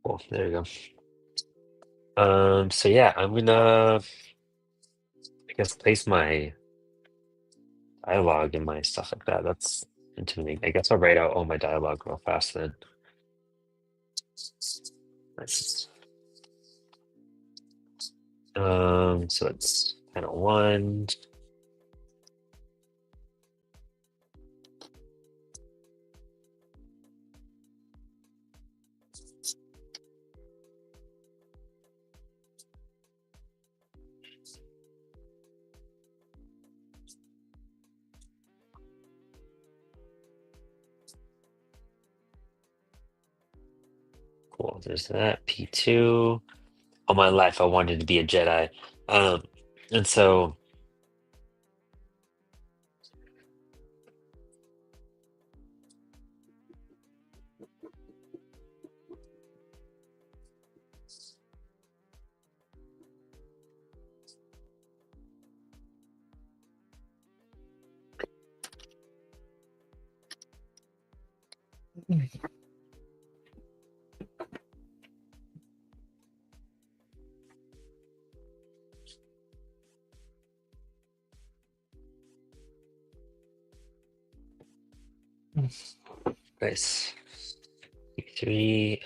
A: Cool. There you go. So yeah, I'm gonna I guess place my dialogue and my stuff like that. That's intimidating. I guess I'll write out all my dialogue real fast then. Nice. So it's kind of one. Cool. There's that. P2. All my life I wanted to be a Jedi. Um, and so Nice. 3.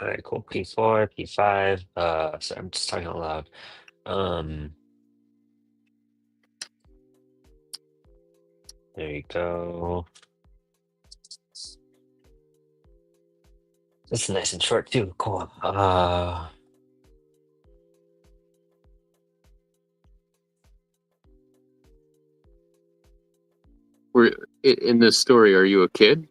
A: All right, cool. P4, P5. Sorry, I'm just talking out loud. There you go. This is nice and short too. Cool.
C: In this story, are you a kid?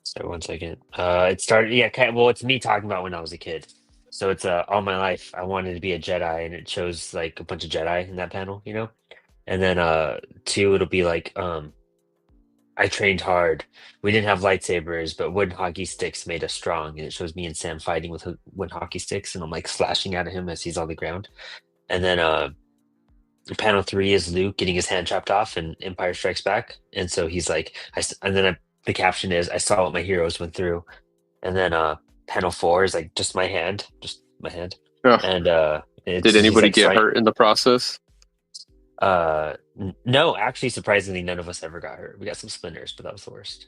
A: Sorry, 1 second. It started. Yeah, well, it's me talking about when I was a kid. So it's all my life I wanted to be a Jedi, and it shows like a bunch of Jedi in that panel, you know. And then 2, it'll be like I trained hard. We didn't have lightsabers, but wooden hockey sticks made us strong. And it shows me and Sam fighting with wooden hockey sticks, and I'm like slashing at him as he's on the ground. And then panel 3 is Luke getting his hand chopped off in Empire Strikes Back, and so he's like, the caption is, "I saw what my heroes went through," and then panel 4 is like just my hand,
C: Oh.
A: and
C: did anybody get hurt in the process?
A: No, actually, surprisingly, none of us ever got hurt. We got some splinters, but that was the worst.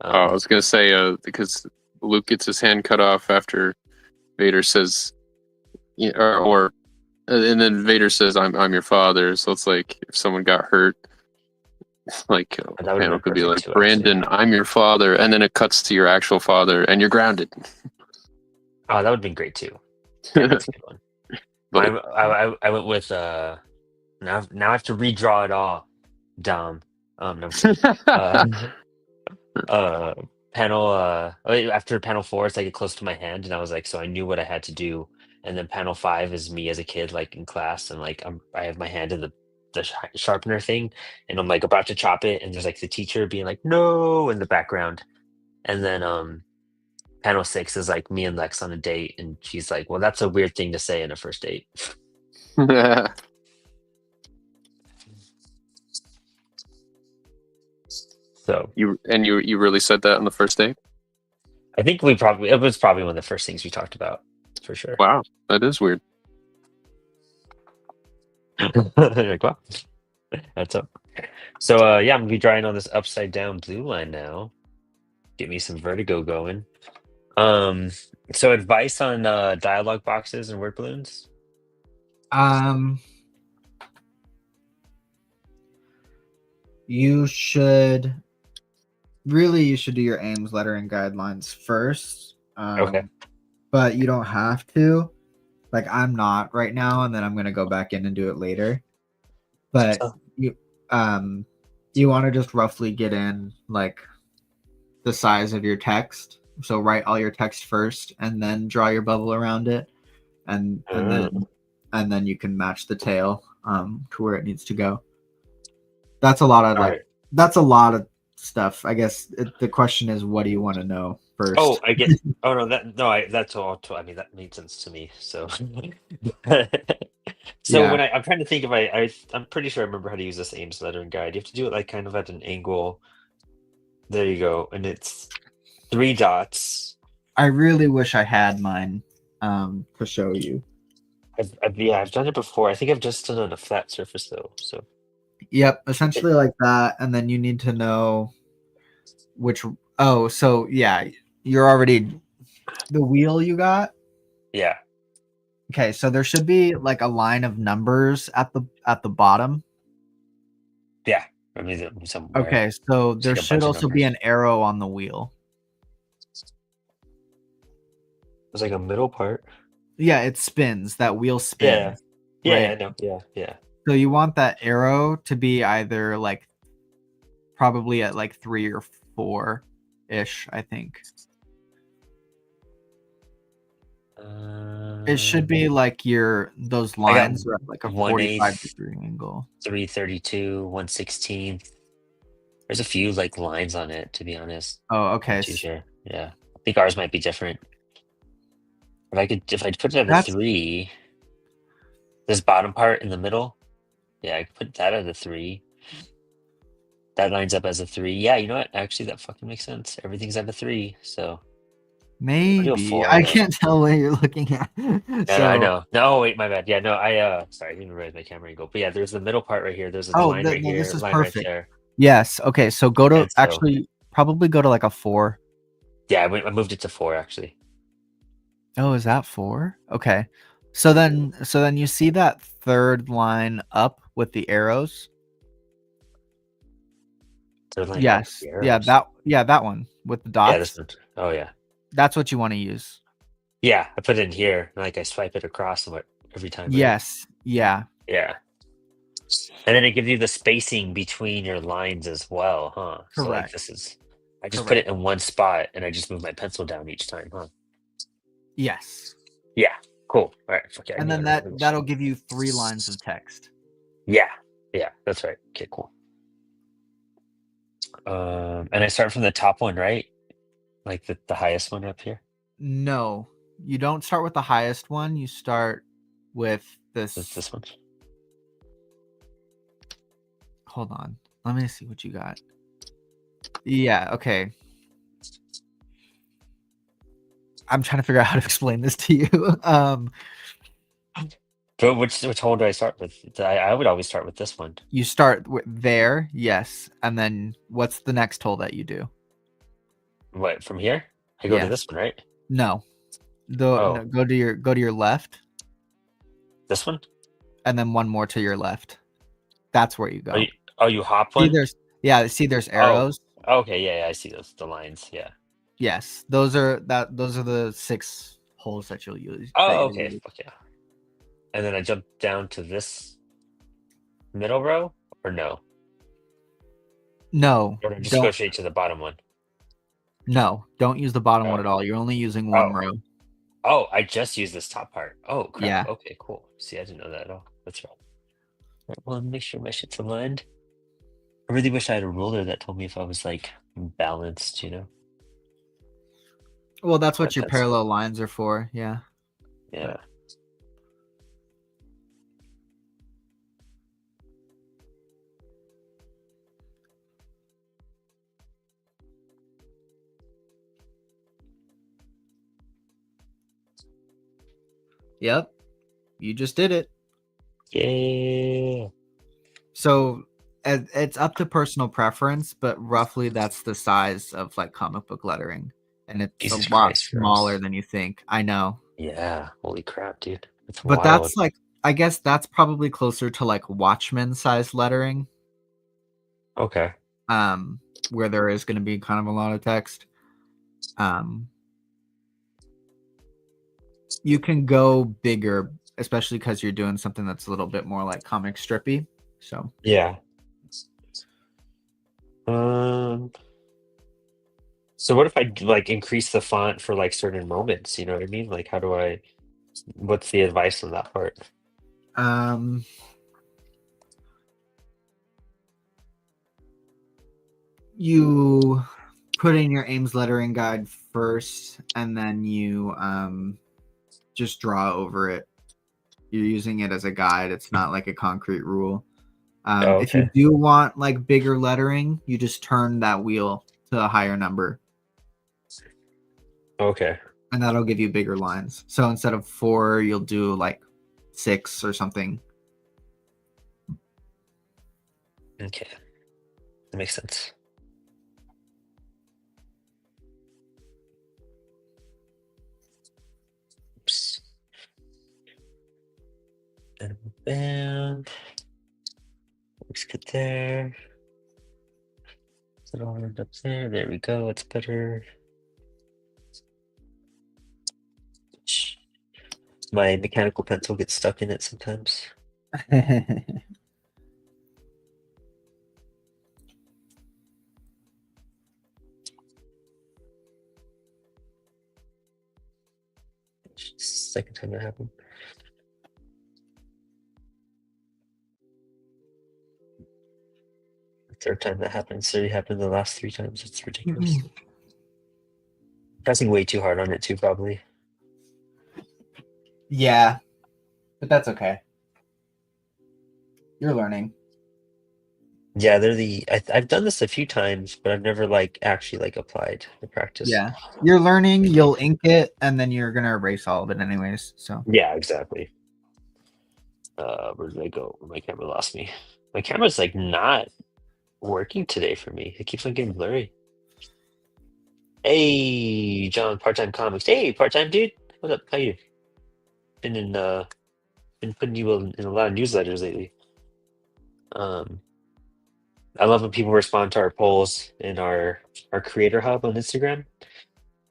C: I was gonna say because Luke gets his hand cut off after Vader says, and then Vader says, "I'm your father." So it's like if someone got hurt, like a panel could be like, "Brandon, actually. I'm your father," and then it cuts to your actual father, and you're grounded.
A: Oh, that would have been great too. Yeah, that's a good one. But I went with now I have to redraw it all, Dom. No, after panel 4, it's like close to my hand, and I was like, so I knew what I had to do. And then panel 5 is me as a kid, like in class, and like I have my hand in the sharpener thing, and I'm like about to chop it, and there's like the teacher being like, "No," in the background. And then panel 6 is like me and Lex on a date, and she's like, "Well, that's a weird thing to say in a first date." So
C: you really said that on the first date?
A: I think it was probably one of the first things we talked about, for sure.
C: Wow, that is weird.
A: Like, wow, that's up. So yeah, I'm gonna be drawing on this upside down blue line now. Get me some vertigo going. So advice on dialogue boxes and word balloons?
B: You should do your aims, lettering guidelines first.
A: Okay.
B: But you don't have to. Like, I'm not right now, and then I'm gonna go back in and do it later. But you want to just roughly get in like the size of your text. So write all your text first, and then draw your bubble around it, and then you can match the tail to where it needs to go. That's a lot of that's a lot of stuff. I guess the question is, what do you want to know first?
A: Oh, I get. Oh no, that's all. I mean, that made sense to me. So, when I'm trying to think if I'm pretty sure I remember how to use this aims lettering guide. You have to do it like kind of at an angle. There you go, and it's 3 dots.
B: I really wish I had mine to show you.
A: I've done it before. I think I've just done it on a flat surface though. So.
B: Yep, essentially like that, and then you need to know which. Oh, so yeah, you're already the wheel you got.
A: Yeah.
B: Okay, so there should be like a line of numbers at the bottom.
A: Yeah, I mean somewhere.
B: Okay, so there should also be an arrow on the wheel.
A: There's like a middle part.
B: Yeah, it spins. That wheel spins.
A: Yeah, I know. Yeah.
B: So you want that arrow to be either like probably at like 3 or 4 ish, I think. It should be like those lines are at like a 45 degree angle.
A: 332, 116. There's a few like lines on it, to be honest.
B: Oh,
A: I'm
B: okay.
A: not too sure. Yeah. I think ours might be different. If I put it at a 3, this bottom part in the middle, yeah, I could put that at a 3. That lines up as a 3. Yeah, you know what? Actually, that fucking makes sense. Everything's at a 3, so
B: maybe I can't tell what you're looking at.
A: No, I know. No, wait, my bad. Yeah, no, sorry, I didn't realize my camera angle. But yeah, there's the middle part right here. There's a line right here,
B: this is
A: line
B: perfect.
A: right there.
B: Yes. Okay. So probably go to like a 4.
A: Yeah, I moved it to 4 actually.
B: Oh, is that 4? Okay. So then you see that third line up with the arrows?
A: Third line
B: yes. That one with the dots.
A: Yeah, this one. Oh yeah.
B: That's what you want to use.
A: Yeah, I put it in here, like I swipe it across every time. Right?
B: Yes. Yeah.
A: Yeah. And then it gives you the spacing between your lines as well, huh?
B: Correct.
A: So like I just put it in one spot and I just move my pencil down each time, huh?
B: Yes.
A: Yeah. Cool. All right. Fuck yeah.
B: And then that'll give you 3 lines of text.
A: Yeah. Yeah, that's right. Okay, cool. And I start from the top one, right? Like the highest one up here?
B: No. You don't start with the highest one. You start with this.
A: It's this one.
B: Hold on. Let me see what you got. Yeah, okay. I'm trying to figure out how to explain this to you.
A: But which hole do I start with? I would always start with this one.
B: You start with there, yes. And then what's the next hole that you do?
A: What, from here? I go to this one, right?
B: No. No, go to your left.
A: This one?
B: And then one more to your left. That's where you go.
A: You hop one?
B: There's arrows.
A: Oh, okay, yeah, I see the lines, yeah.
B: Yes. Those are the 6 holes that you'll use.
A: Oh, okay. Fuck yeah. And then I jump down to this middle row, or no?
B: No.
A: Or just go straight to the bottom one?
B: No, don't use the bottom one at all. You're only using one row.
A: Oh, I just used this top part. Oh, crap.
B: Yeah.
A: Okay, cool. See, I didn't know that at all. That's right. All right, well, make sure my shit's aligned. I really wish I had a ruler that told me if I was, like, balanced, you know?
B: Well, that's what your parallel lines are for, yeah.
A: Yeah.
B: Yep. You just did it.
A: Yeah.
B: So it's up to personal preference, but roughly that's the size of like comic book lettering. And it's a lot smaller than you think. I know.
A: Yeah. Holy crap, dude.
B: But that's like, I guess that's probably closer to like Watchmen size lettering.
A: Okay.
B: Where there is going to be kind of a lot of text. You can go bigger, especially because you're doing something that's a little bit more like comic strippy. So
A: yeah. So what if I like increase the font for like certain moments? You know what I mean? Like, what's the advice on that part?
B: You put in your Ames lettering guide first, and then you just draw over it. You're using it as a guide. It's not like a concrete rule. If you do want like bigger lettering, you just turn that wheel to a higher number.
A: Okay.
B: And that'll give you bigger lines. So instead of 4, you'll do like 6 or something.
A: Okay. That makes sense. Oops. And bam. Looks good there. It all end up there. There we go. It's better. My mechanical pencil gets stuck in it sometimes. second time that happened. The third time that happened. So it happened the last 3 times. It's ridiculous. Pressing way too hard on it too, probably.
B: Yeah, but that's okay. You're learning.
A: Yeah, I've done this a few times, but I've never like actually like applied the practice.
B: Yeah, you're learning. You'll ink it, and then you're gonna erase all of it anyways. So
A: yeah, exactly. Where did I go? My camera lost me. My camera's like not working today for me. It keeps on getting blurry. Hey, John, part-time comics. Hey, part-time dude. What up? How you? Been putting you in a lot of newsletters lately. I love when people respond to our polls in our creator hub on Instagram.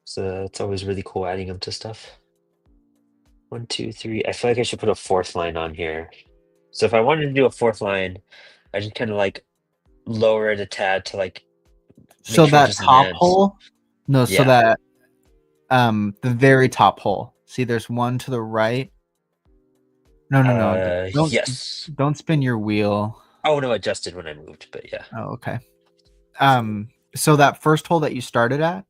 A: So it's always really cool adding them to stuff. 1, 2, 3. I feel like I should put a 4th line on here. So if I wanted to do a 4th line, I just kind of like lower it a tad to like make
B: so
A: sure it
B: that
A: doesn't
B: top
A: end.
B: hole, no, so
A: Yeah.
B: that the very top hole. See, there's one to the right. No.
A: Yes.
B: Don't spin your wheel.
A: Oh no, adjusted when I moved, but yeah.
B: Oh, okay. So that first hole that you started at,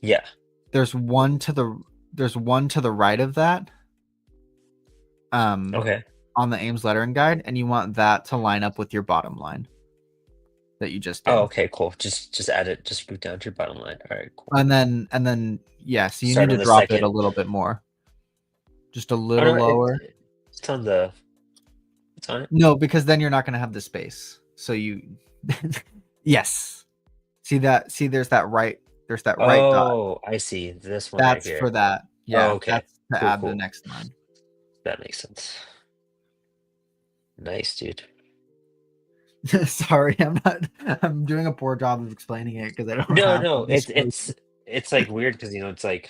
A: Yeah.
B: there's one to the right of that.
A: Okay.
B: On the Ames lettering guide, and you want that to line up with your bottom line that you just did.
A: Oh, okay, cool. Just add it, just root down to your bottom line. All right, cool.
B: And then yeah, so you
A: Start
B: need
A: on
B: to
A: the
B: drop it
A: second.
B: a little bit more. Just a
A: Oh,
B: little
A: no,
B: lower.
A: it's on the. It's on it.
B: No, because then you're not going to have the space. So you, yes. See that? See, there's that right dot.
A: Oh, I see. This one right
B: That's
A: here.
B: for that.
A: Oh,
B: Yeah,
A: okay.
B: that's to
A: Cool,
B: add the
A: cool.
B: next line.
A: That makes sense. Nice, dude.
B: Sorry, I'm doing a poor job of explaining it because I don't
A: No,
B: have
A: no,
B: all this.
A: it's like weird because it's like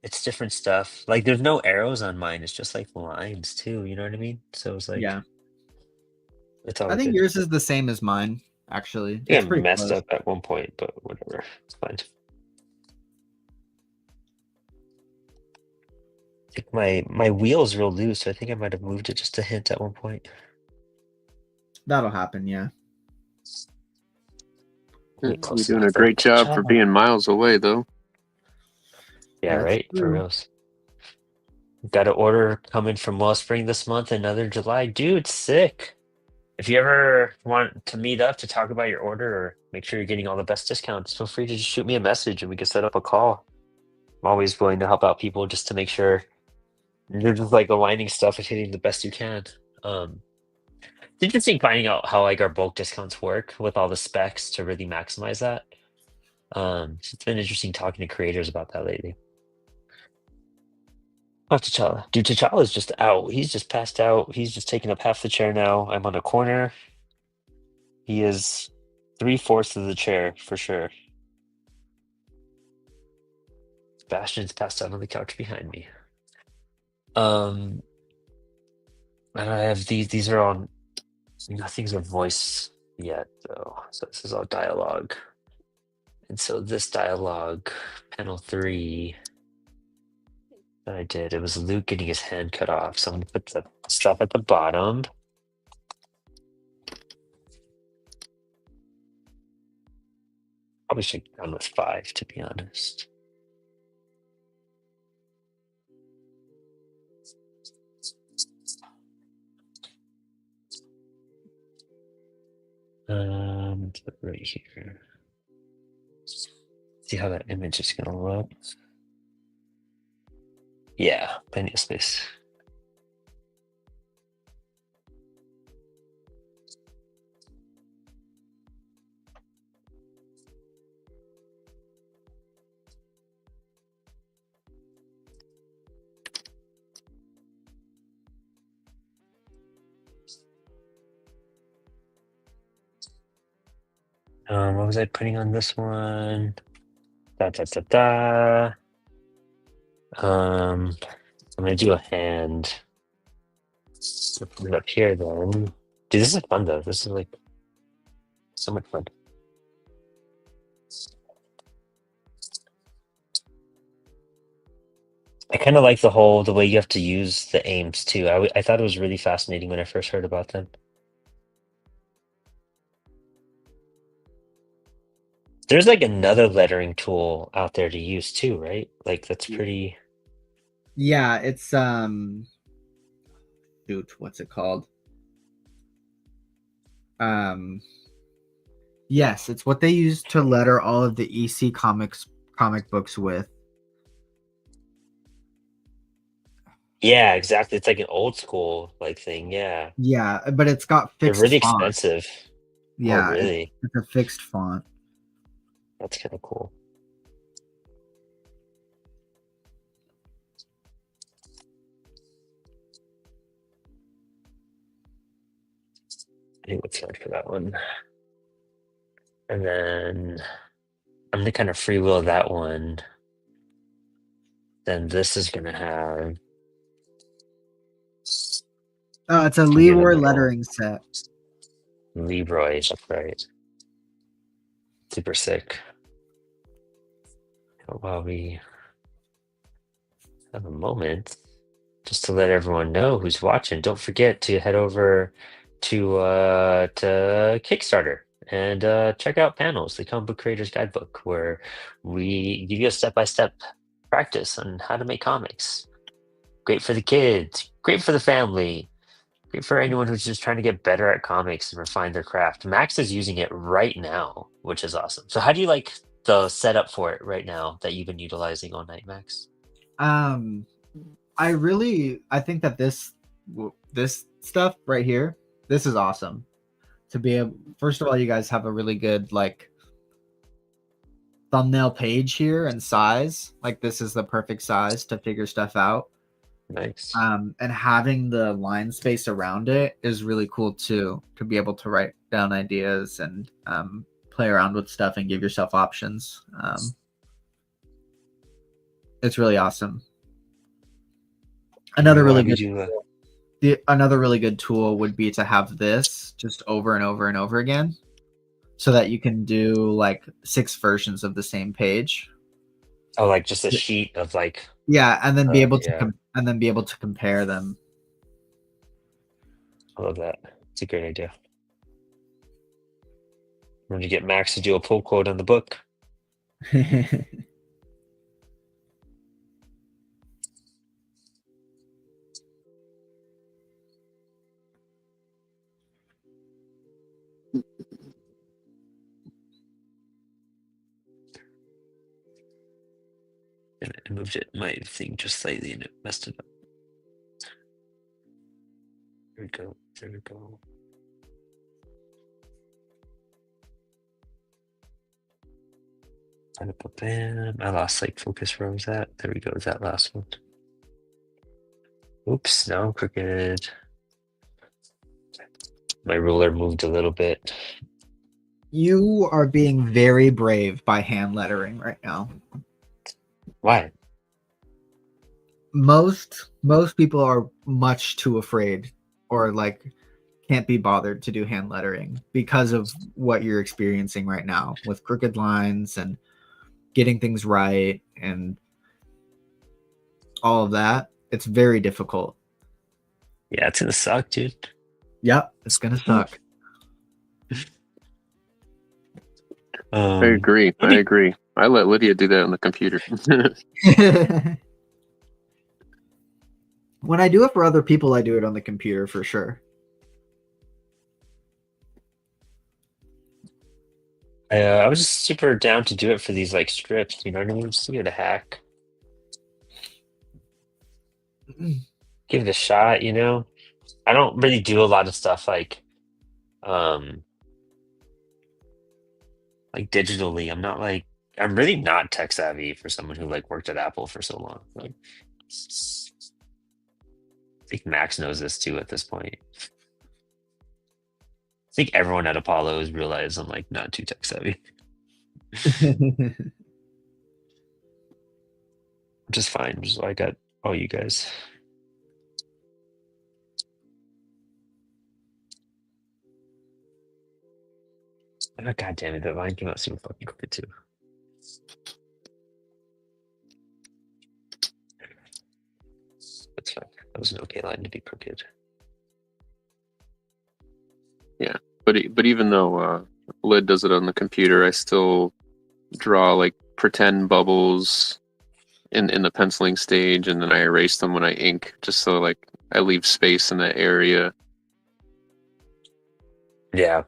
A: it's different stuff. Like there's no arrows on mine. It's just like lines too. You know what I mean? So it's like
B: Yeah,
A: it's all
B: I think
A: good.
B: yours is the same as mine. Actually,
A: I think
B: it's
A: I
B: pretty
A: messed
B: close.
A: up at one point, but whatever. It's fine. I think my wheel's real loose, so I think I might have moved it just a hint at one point.
B: That'll happen. Yeah.
C: You're doing a great job for being miles away, though.
A: Yeah, right? For reals. Got an order coming from Wellspring this month, another July. Dude, sick. If you ever want to meet up to talk about your order or make sure you're getting all the best discounts, feel free to just shoot me a message and we can set up a call. I'm always willing to help out people just to make sure you're just like aligning stuff and hitting the best you can. It's interesting finding out how like our bulk discounts work with all the specs to really maximize that. It's been interesting talking to creators about that lately. Oh, T'Challa. Dude, T'Challa's just out. He's just passed out. He's just taking up half the chair now. I'm on a corner. He is 3/4 of the chair for sure. Bastion's passed out on the couch behind me. And I have these are all nothing's a voice yet though. So this is all dialogue. And so this dialogue, panel 3 that I did, it was Luke getting his hand cut off. So I'm gonna put the stuff at the bottom. Probably should have gone with 5 to be honest. Right here. See how that image is gonna look. Yeah, plenty of space. What was I putting on this one? Da da da da. I'm gonna do a hand. So put it up here then. Dude, this is fun though. This is like so much fun. I kind of like the way you have to use the aims too. I thought it was really fascinating when I first heard about them. There's like another lettering tool out there to use too, right? Like that's pretty.
B: Yeah, it's shoot, what's it called? Um, yes, it's what they use to letter all of the EC comic books with.
A: Yeah, exactly. It's like an old school like thing. Yeah,
B: Yeah, but it's got
A: they're
B: fixed
A: really
B: font.
A: expensive. Oh,
B: Yeah,
A: really?
B: it's a fixed font.
A: That's kind of cool. I think what's left for that one. And then I'm gonna kind of freewheel that one. Then this is gonna have
B: It's a
A: something in the
B: Leroy
A: middle.
B: lettering set.
A: Leroy, that's right. Super sick. While we have a moment, just to let everyone know who's watching, don't forget to head over to Kickstarter and check out Panels, the Comic Book Creators Guidebook, where we give you a step-by-step practice on how to make comics. Great for the kids, great for the family, great for anyone who's just trying to get better at comics and refine their craft. Max is using it right now, which is awesome. So how do you like the setup for it right now that you've been utilizing all night, Max?
B: Um, I think that this stuff right here, this is awesome. To be able, first of all, you guys have a really good like thumbnail page here and size. Like this is the perfect size to figure stuff out.
A: Nice.
B: And having the line space around it is really cool too, to be able to write down ideas and play around with stuff and give yourself options. It's really awesome. Another really good another really good tool would be to have this just over and over and over again, so that you can do like 6 versions of the same page.
A: Oh, like just a sheet of like.
B: Yeah, and then be able to
A: Yeah,
B: be able to compare them.
A: I love that. It's a great idea. I'm going to get Max to do a pull quote on the book. And I moved my thing just slightly and it messed it up. There we go. There we go. I lost like focus. Where was that? There we go. Is that last one? Oops, now I'm crooked. My ruler moved a little bit.
B: You are being very brave by hand lettering right now.
A: Why?
B: Most people are much too afraid or like can't be bothered to do hand lettering because of what you're experiencing right now with crooked lines and getting things right and all of that. It's very difficult.
A: Yeah, it's gonna suck, dude.
B: Yep, it's gonna suck.
C: I agree. I let Lydia do that on the computer.
B: When I do it for other people, I do it on the computer for sure.
A: I was just super down to do it for these like strips, you know what I mean? Just to give it a hack. Give it a shot, you know? I don't really do a lot of stuff um like digitally. I'm really not tech savvy for someone who like worked at Apple for so long. Like I think Max knows this too at this point. I think everyone at Apollo has realized I'm like not too tech savvy. Just fine. Just I got all you guys. Oh, God damn it, that line came out super fucking quick too. That was an okay line to be crooked.
C: Yeah, but even though Lid does it on the computer, I still draw like pretend bubbles in the penciling stage, and then I erase them when I ink, just so like I leave space in that area.
A: Yeah,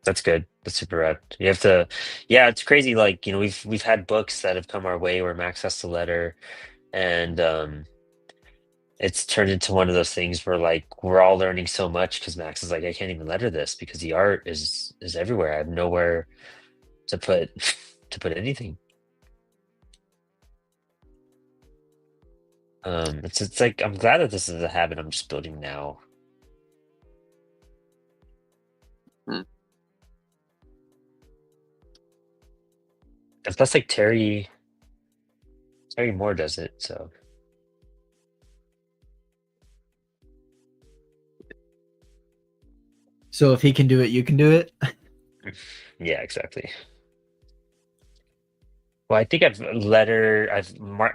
A: that's good. That's super rad. You have to, yeah, it's crazy. Like, we've had books that have come our way where Max has to letter, and it's turned into one of those things where like we're all learning so much because Max is like, I can't even letter this because the art is everywhere. I have nowhere to put to put anything. It's like I'm glad that this is a habit I'm just building now.
C: Hmm.
A: And plus, like Terry Moore does it, so
B: So if he can do it, you can do it.
A: yeah, exactly. Well, I think I've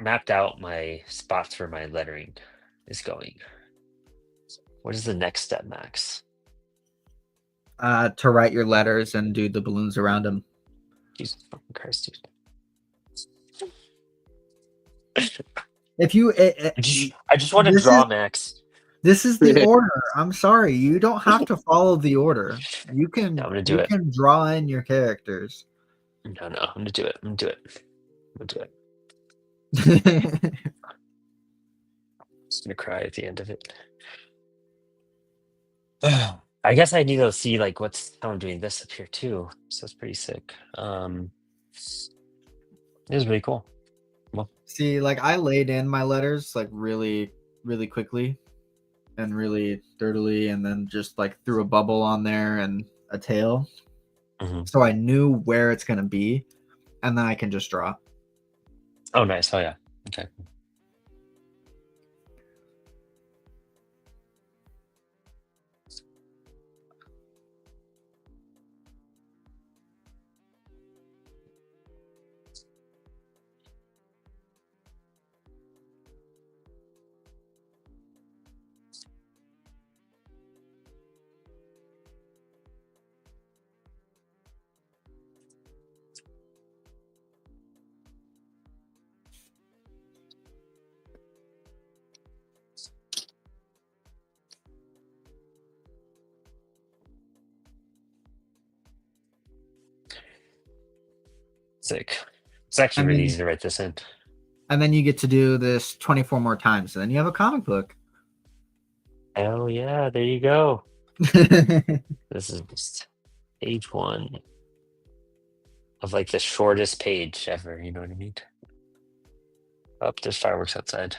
A: mapped out my spots for my lettering is going. What is the next step, Max?
B: To write your letters and do the balloons around them.
A: Jesus fucking Christ, dude.
B: If you,
A: I just want to draw, Max.
B: This is the order. I'm sorry, you don't have to follow the order. You
A: No,
B: can
A: I'm gonna do it.
B: draw in your characters.
A: No, I'm gonna do it. I'm gonna do it. I'm gonna do it. I'm gonna cry at the end of it. I guess I need to see like how I'm doing this up here too. So that's pretty sick. This is really cool. Well,
B: See, like I laid in my letters like really, really quickly and really dirtily, and then just like threw a bubble on there and a tail. So I knew where it's gonna be, and then I can just draw.
A: Oh, nice. Oh, yeah. Okay. Sick. It's actually really easy to write this in.
B: And then you get to do this 24 more times, and then you have a comic book.
A: Hell yeah, there you go. This is just page 1 of like the shortest page ever, you know what I mean? Oh, there's fireworks outside.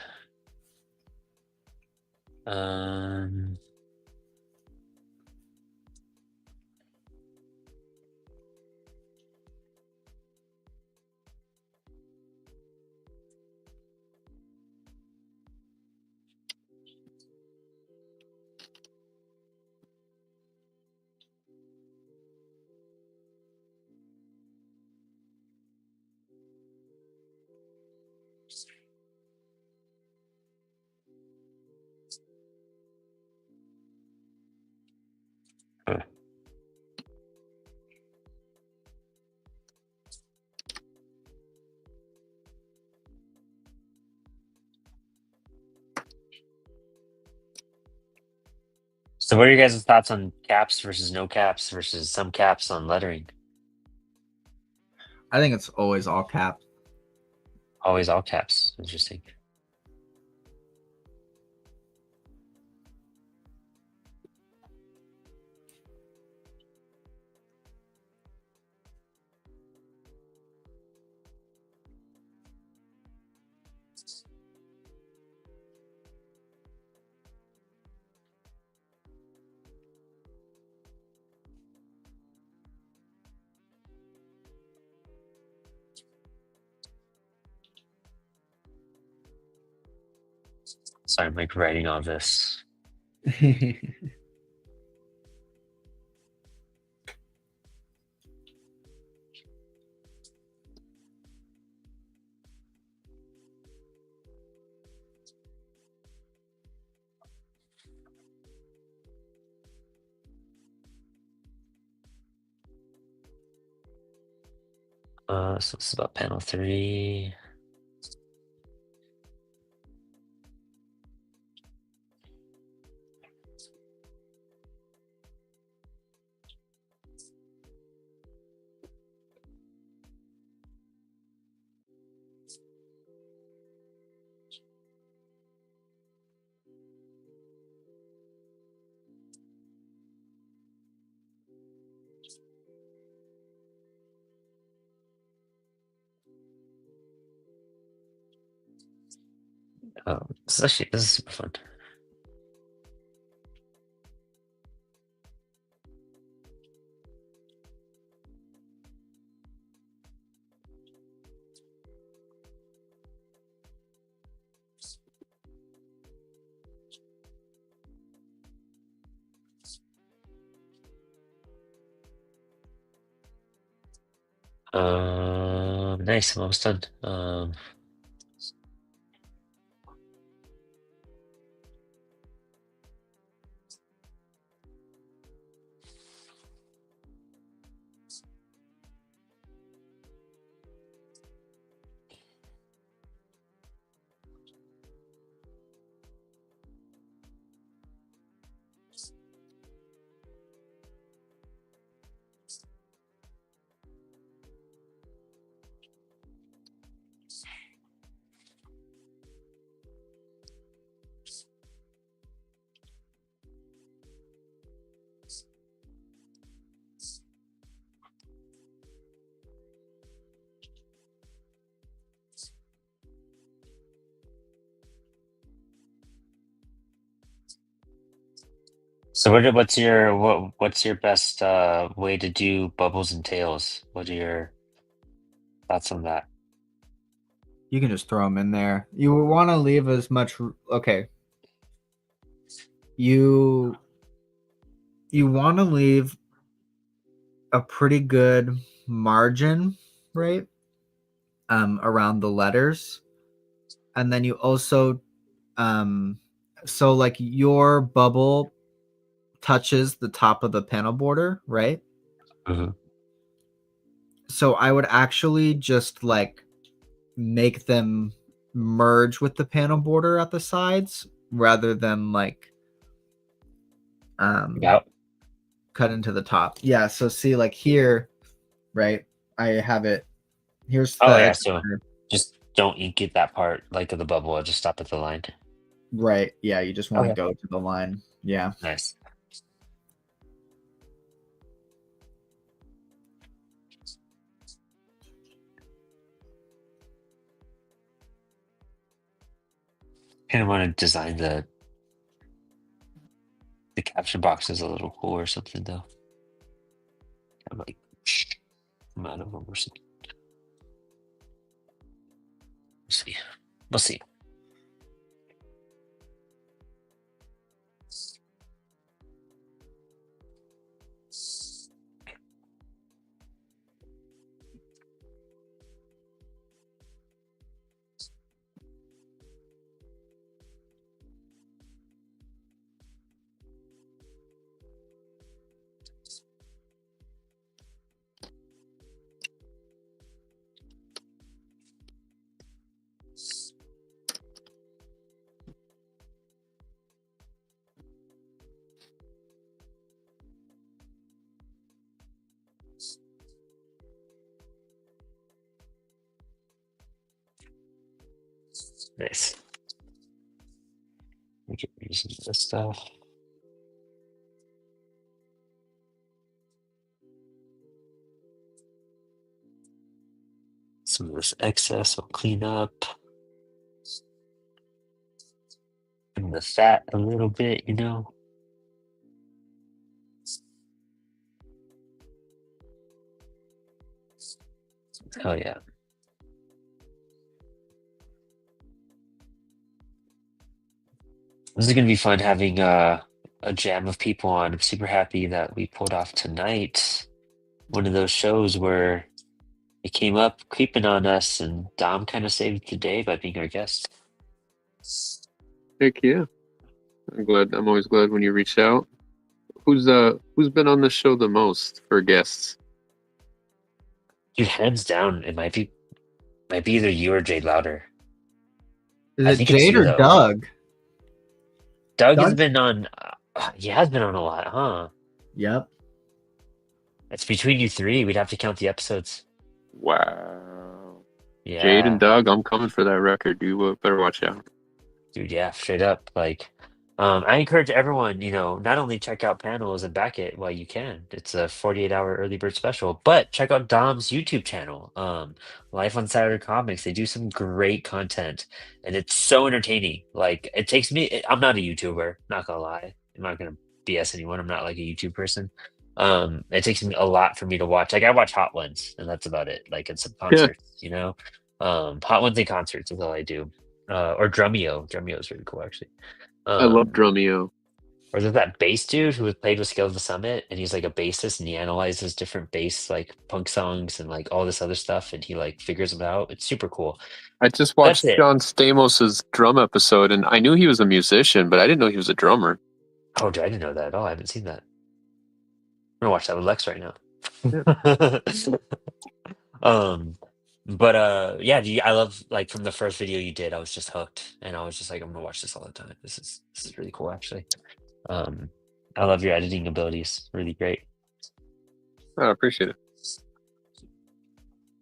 A: Huh. So what are your guys' thoughts on caps versus no caps versus some caps on lettering?
B: I think it's always all caps.
A: Always all caps. Interesting. So I'm like writing all this. So this is about panel 3. Oh, this is super fun. Nice. I'm almost done. So what's your best way to do bubbles and tails? What are your thoughts on that?
B: You can just throw them in there. You want to leave as much. Okay. You want to leave a pretty good margin, right? Around the letters, and then you also, so like your bubble touches the top of the panel border, right?
A: Mm-hmm.
B: So I would actually just like make them merge with the panel border at the sides rather than like
A: Yeah.
B: cut into the top. Yeah, so see like here, right? I have it. Here's
A: Oh
B: the
A: yeah. So just don't ink it that part like of the bubble. I'll just stop at the line.
B: right. Yeah, you just want to
A: Okay.
B: go to the line. Yeah.
A: Nice. Kind of want to design the caption boxes a little cool or something though. I'm like I'm out of them or something. We'll see. We'll see. Nice. We can use this stuff. Some of this excess will clean up. And the fat a little bit, you know. Oh yeah. This is gonna be fun having a jam of people on. I'm super happy that we pulled off tonight. One of those shows where it came up creeping on us, and Dom kind of saved the day by being our guest.
C: Heck yeah. I'm always glad when you reach out. Who's been on the show the most for guests?
A: Dude, hands down, it might be either you or Jade Louder.
B: Is
A: I
B: it
A: think it's
B: Jade
A: you
B: or
A: though.
B: Doug?
A: Doug has
B: Doug?
A: been on. He has been on a lot, huh?
B: Yep.
A: It's between you three. We'd have to count the episodes.
C: Wow. Jade and
A: Yeah.
C: Doug, I'm coming for that record. You better watch out.
A: Dude, yeah, straight up. Like, I encourage everyone, not only check out panels and back it while you can. It's a 48-hour early bird special, but check out Dom's YouTube channel, Life on Saturday Comics. They do some great content, and it's so entertaining. Like, it takes me. I'm not a YouTuber, not gonna lie. I'm not gonna BS anyone. I'm not like a YouTube person. It takes me a lot for me to watch. Like, I watch Hot Ones, and that's about it. Like, and some
C: Yeah,
A: concerts. Hot Ones and concerts is all I do, or Drumeo. Drumeo is really cool, actually.
C: I love
A: Um,
C: Drumeo.
A: or there's that bass dude who played with Scale of the Summit, and he's like a bassist, and he analyzes different bass like punk songs and like all this other stuff, and he like figures them out. It's super cool.
C: I just
A: That's
C: watched
A: it.
C: John Stamos's drum episode, and I knew he was a musician, but I didn't know he was a drummer.
A: Oh, dude, I didn't know that at all. I haven't seen that. I'm gonna watch that with Lex right now.
C: Yeah.
A: um, but yeah, I love like from the first video you did, I was just hooked, and I was just like, I'm gonna watch this all the time. This is really cool, actually. Um, I love your editing abilities. Really great.
C: I appreciate it.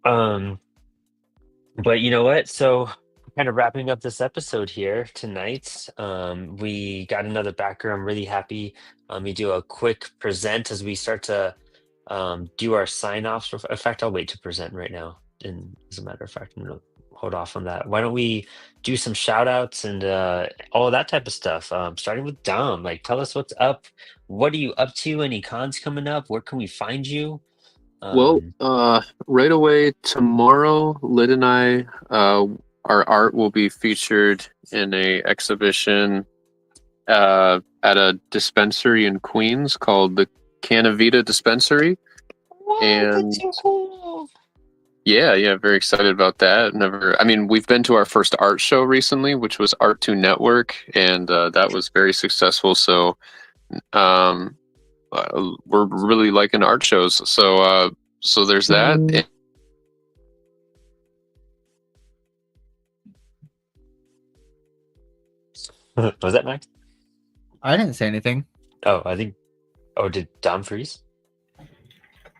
A: Um, but you know what? So kind of wrapping up this episode here tonight. We got another backer. I'm really happy. We do a quick present as we start to do our sign-offs. In fact, I'll wait to present right now. And as a matter of fact, I'm gonna hold off on that. Why don't we do some shout outs and all that type of stuff? Starting with Dom. Like, tell us what's up. What are you up to? Any cons coming up? Where can we find you?
C: Well,
A: Um,
C: right away tomorrow, Lyd and I, our art will be featured in a exhibition at a dispensary in Queens called the Canavita Dispensary.
A: Whoa, that's
C: And
A: so cool.
C: yeah, very excited about that. I mean, we've been to our first art show recently, which was Art 2 Network, and that was very successful. So um, we're really liking art shows. So there's that.
A: Was that Max?
B: I didn't say anything.
A: Oh, I think. Oh, did Dom freeze?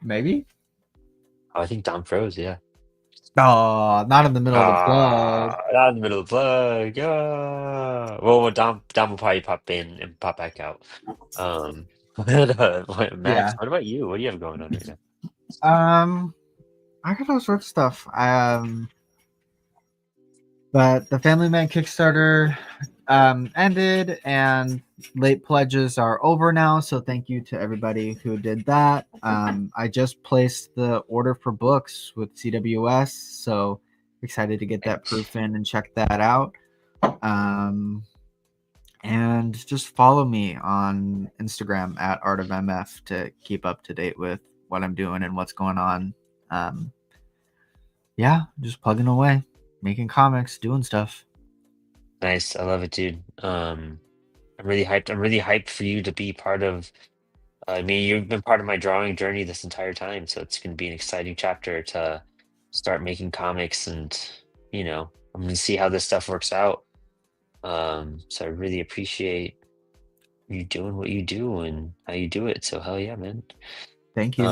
B: Maybe.
A: Oh, I think Dom froze. Yeah.
B: Oh, not in the middle of the plug.
A: Not in the middle of the plug. Well, Dom will probably pop in and pop back out. Max,
B: Yeah.
A: what about you? What do you have going on right now?
B: I got all sorts of stuff. But the Family Man Kickstarter ended, and late pledges are over now. So thank you to everybody who did that. I just placed the order for books with CWS, so excited to get that proof in and check that out. And just follow me on Instagram at Art of MF to keep up to date with what I'm doing and what's going on. Yeah, just plugging away, making comics, doing stuff.
A: Nice. I love it, dude. I'm really hyped. I'm really hyped for you to be part of. I mean, you've been part of my drawing journey this entire time, so it's going to be an exciting chapter to start making comics, and I'm going to see how this stuff works out. So I really appreciate you doing what you do and how you do it. So hell yeah, man.
B: Thank you.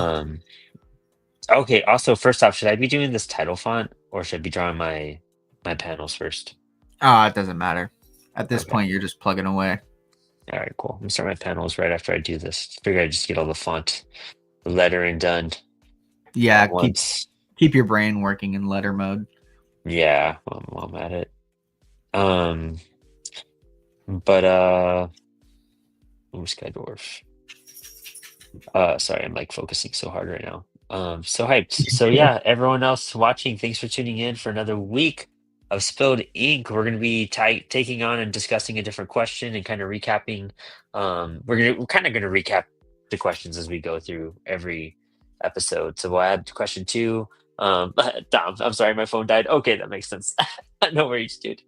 A: Okay. Also, first off, should I be doing this title font or should I be drawing my panels first?
B: It doesn't matter. At this
A: Okay.
B: point, you're just plugging away.
A: All right, cool. I'm gonna start my panels right after I do this. Figure I just get all the font, the lettering done.
B: Yeah,
A: once.
B: keep your brain working in letter mode.
A: Yeah, while I'm at it. But Guidebook. Sorry, I'm like focusing so hard right now. So hyped. So yeah, everyone else watching, thanks for tuning in for another week of Spilled Ink. We're going to be taking on and discussing a different question and kind of recapping. We're kind of going to recap the questions as we go through every episode. So we'll add question 2. Dom, I'm sorry, my phone died. Okay, that makes sense. No worries, dude.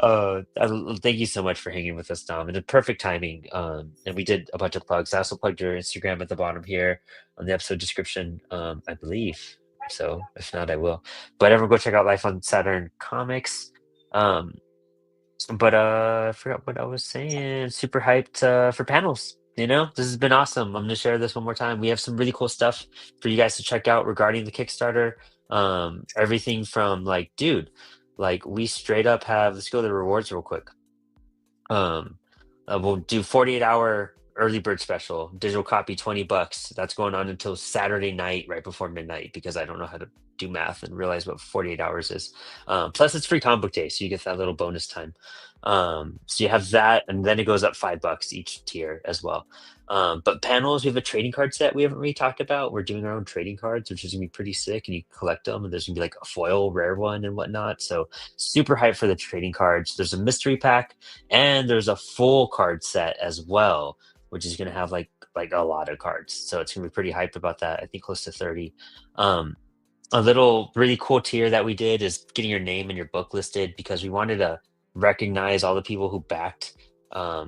A: Thank you so much for hanging with us, Dom. And the perfect timing. And we did a bunch of plugs. I also plugged your Instagram at the bottom here on the episode description. I believe. So if not, I will. But everyone go check out Life on Saturn Comics. But I forgot what I was saying. Super hyped for panels. This has been awesome. I'm gonna share this one more time. We have some really cool stuff for you guys to check out regarding the Kickstarter. Everything from dude, we straight up have. Let's go to the rewards real quick. We'll do 48-hour early bird special, digital copy, $20. That's going on until Saturday night, right before midnight, because I don't know how to do math and realize what 48 hours is. Plus it's free comic book day, so you get that little bonus time. So you have that, and then it goes up $5 each tier as well. But panels, we have a trading card set we haven't really talked about. We're doing our own trading cards, which is gonna be pretty sick, and you collect them, and there's gonna be a foil rare one and whatnot. So super hyped for the trading cards. There's a mystery pack, and there's a full card set as well, which is gonna have like a lot of cards. So it's gonna be pretty hyped about that. I think close to 30. A little really cool tier that we did is getting your name and your book listed, because we wanted to recognize all the people who backed our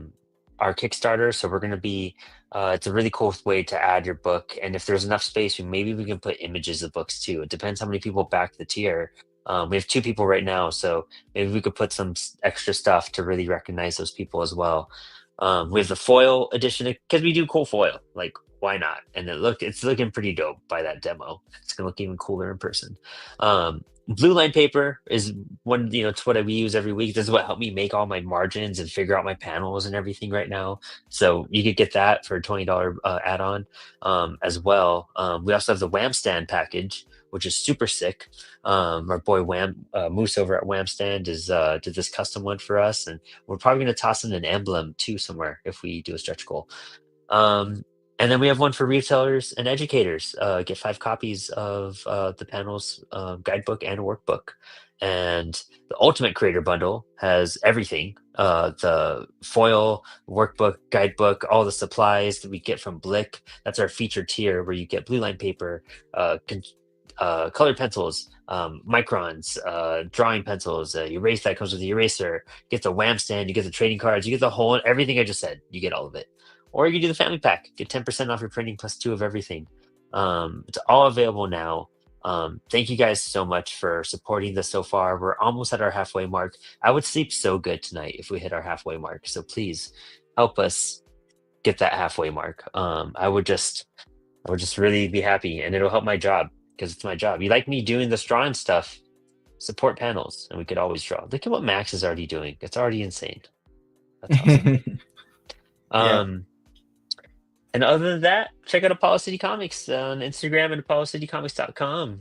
A: Kickstarter. So we're going to be, it's a really cool way to add your book. And if there's enough space, maybe we can put images of books too. It depends how many people back the tier. We have 2 people right now, so maybe we could put some extra stuff to really recognize those people as well. We have the foil edition, because we do cool foil. Why not? And it's looking pretty dope by that demo. It's gonna look even cooler in person. Blue line paper is one, it's what we use every week. This is what helped me make all my margins and figure out my panels and everything right now. So you could get that for a $20 add-on as well. We also have the Wham Stand package, which is super sick. Our boy Moose over at Wham Stand did this custom one for us, and we're probably going to toss in an emblem too somewhere if we do a stretch goal. And then we have one for retailers and educators. Get 5 copies of the panels guidebook and workbook. And the Ultimate Creator Bundle has everything. The foil, workbook, guidebook, all the supplies that we get from Blick. That's our featured tier, where you get blue line paper, colored pencils, microns, drawing pencils, erase that comes with the eraser. You get the Wham Stand, you get the trading cards, you get the whole, everything I just said. You get all of it. Or you can do the family pack, get 10% off your printing plus 2 of everything. It's all available now. Thank you guys so much for supporting this so far. We're almost at our halfway mark. I would sleep so good tonight if we hit our halfway mark. So please help us get that halfway mark. I would just really be happy, and it'll help my job, because it's my job. You like me doing this drawing stuff, support panels, and we could always draw. Look at what Max is already doing. It's already insane. That's awesome.
B: Yeah.
A: And other than that, check out Apollo City Comics on Instagram and ApolloCityComics.com.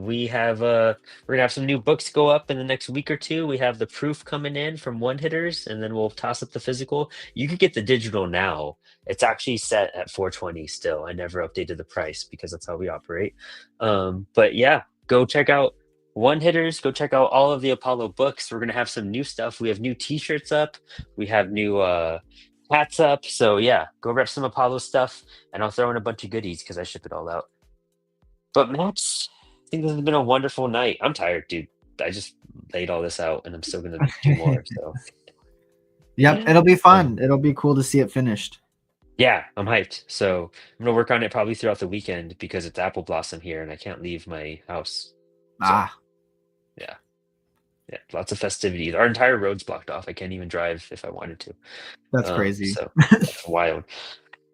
A: We're gonna have some new books go up in the next week or 2. We have the proof coming in from One Hitters, and then we'll toss up the physical. You could get the digital now. It's actually set at $420 still. I never updated the price because that's how we operate. But yeah, go check out One Hitters. Go check out all of the Apollo books. We're gonna have some new stuff. We have new T-shirts up. We have new hats up. So yeah, go rep some Apollo stuff, and I'll throw in a bunch of goodies because I ship it all out. But Max, I think this has been a wonderful night. I'm tired, dude. I just laid all this out, and I'm still gonna do more. So
B: yep, it'll be fun. It'll be cool to see it finished.
A: Yeah, I'm hyped. So I'm gonna work on it probably throughout the weekend, because it's apple blossom here and I can't leave my house. So, yeah, lots of festivities. Our entire road's blocked off. I can't even drive if I wanted to.
B: That's crazy.
A: So that's wild.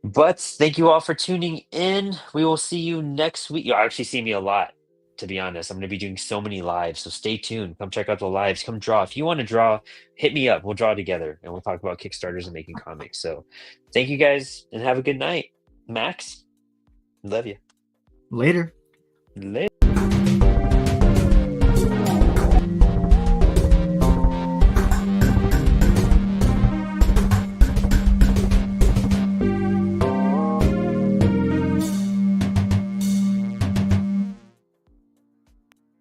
A: But thank you all for tuning in. We will see you next week. You'll actually see me a lot, to be honest. I'm going to be doing so many lives, so stay tuned. Come check out the lives. Come draw. If you want to draw, hit me up. We'll draw together, and we'll talk about Kickstarters and making comics. So thank you guys, and have a good night. Max, love you.
B: Later.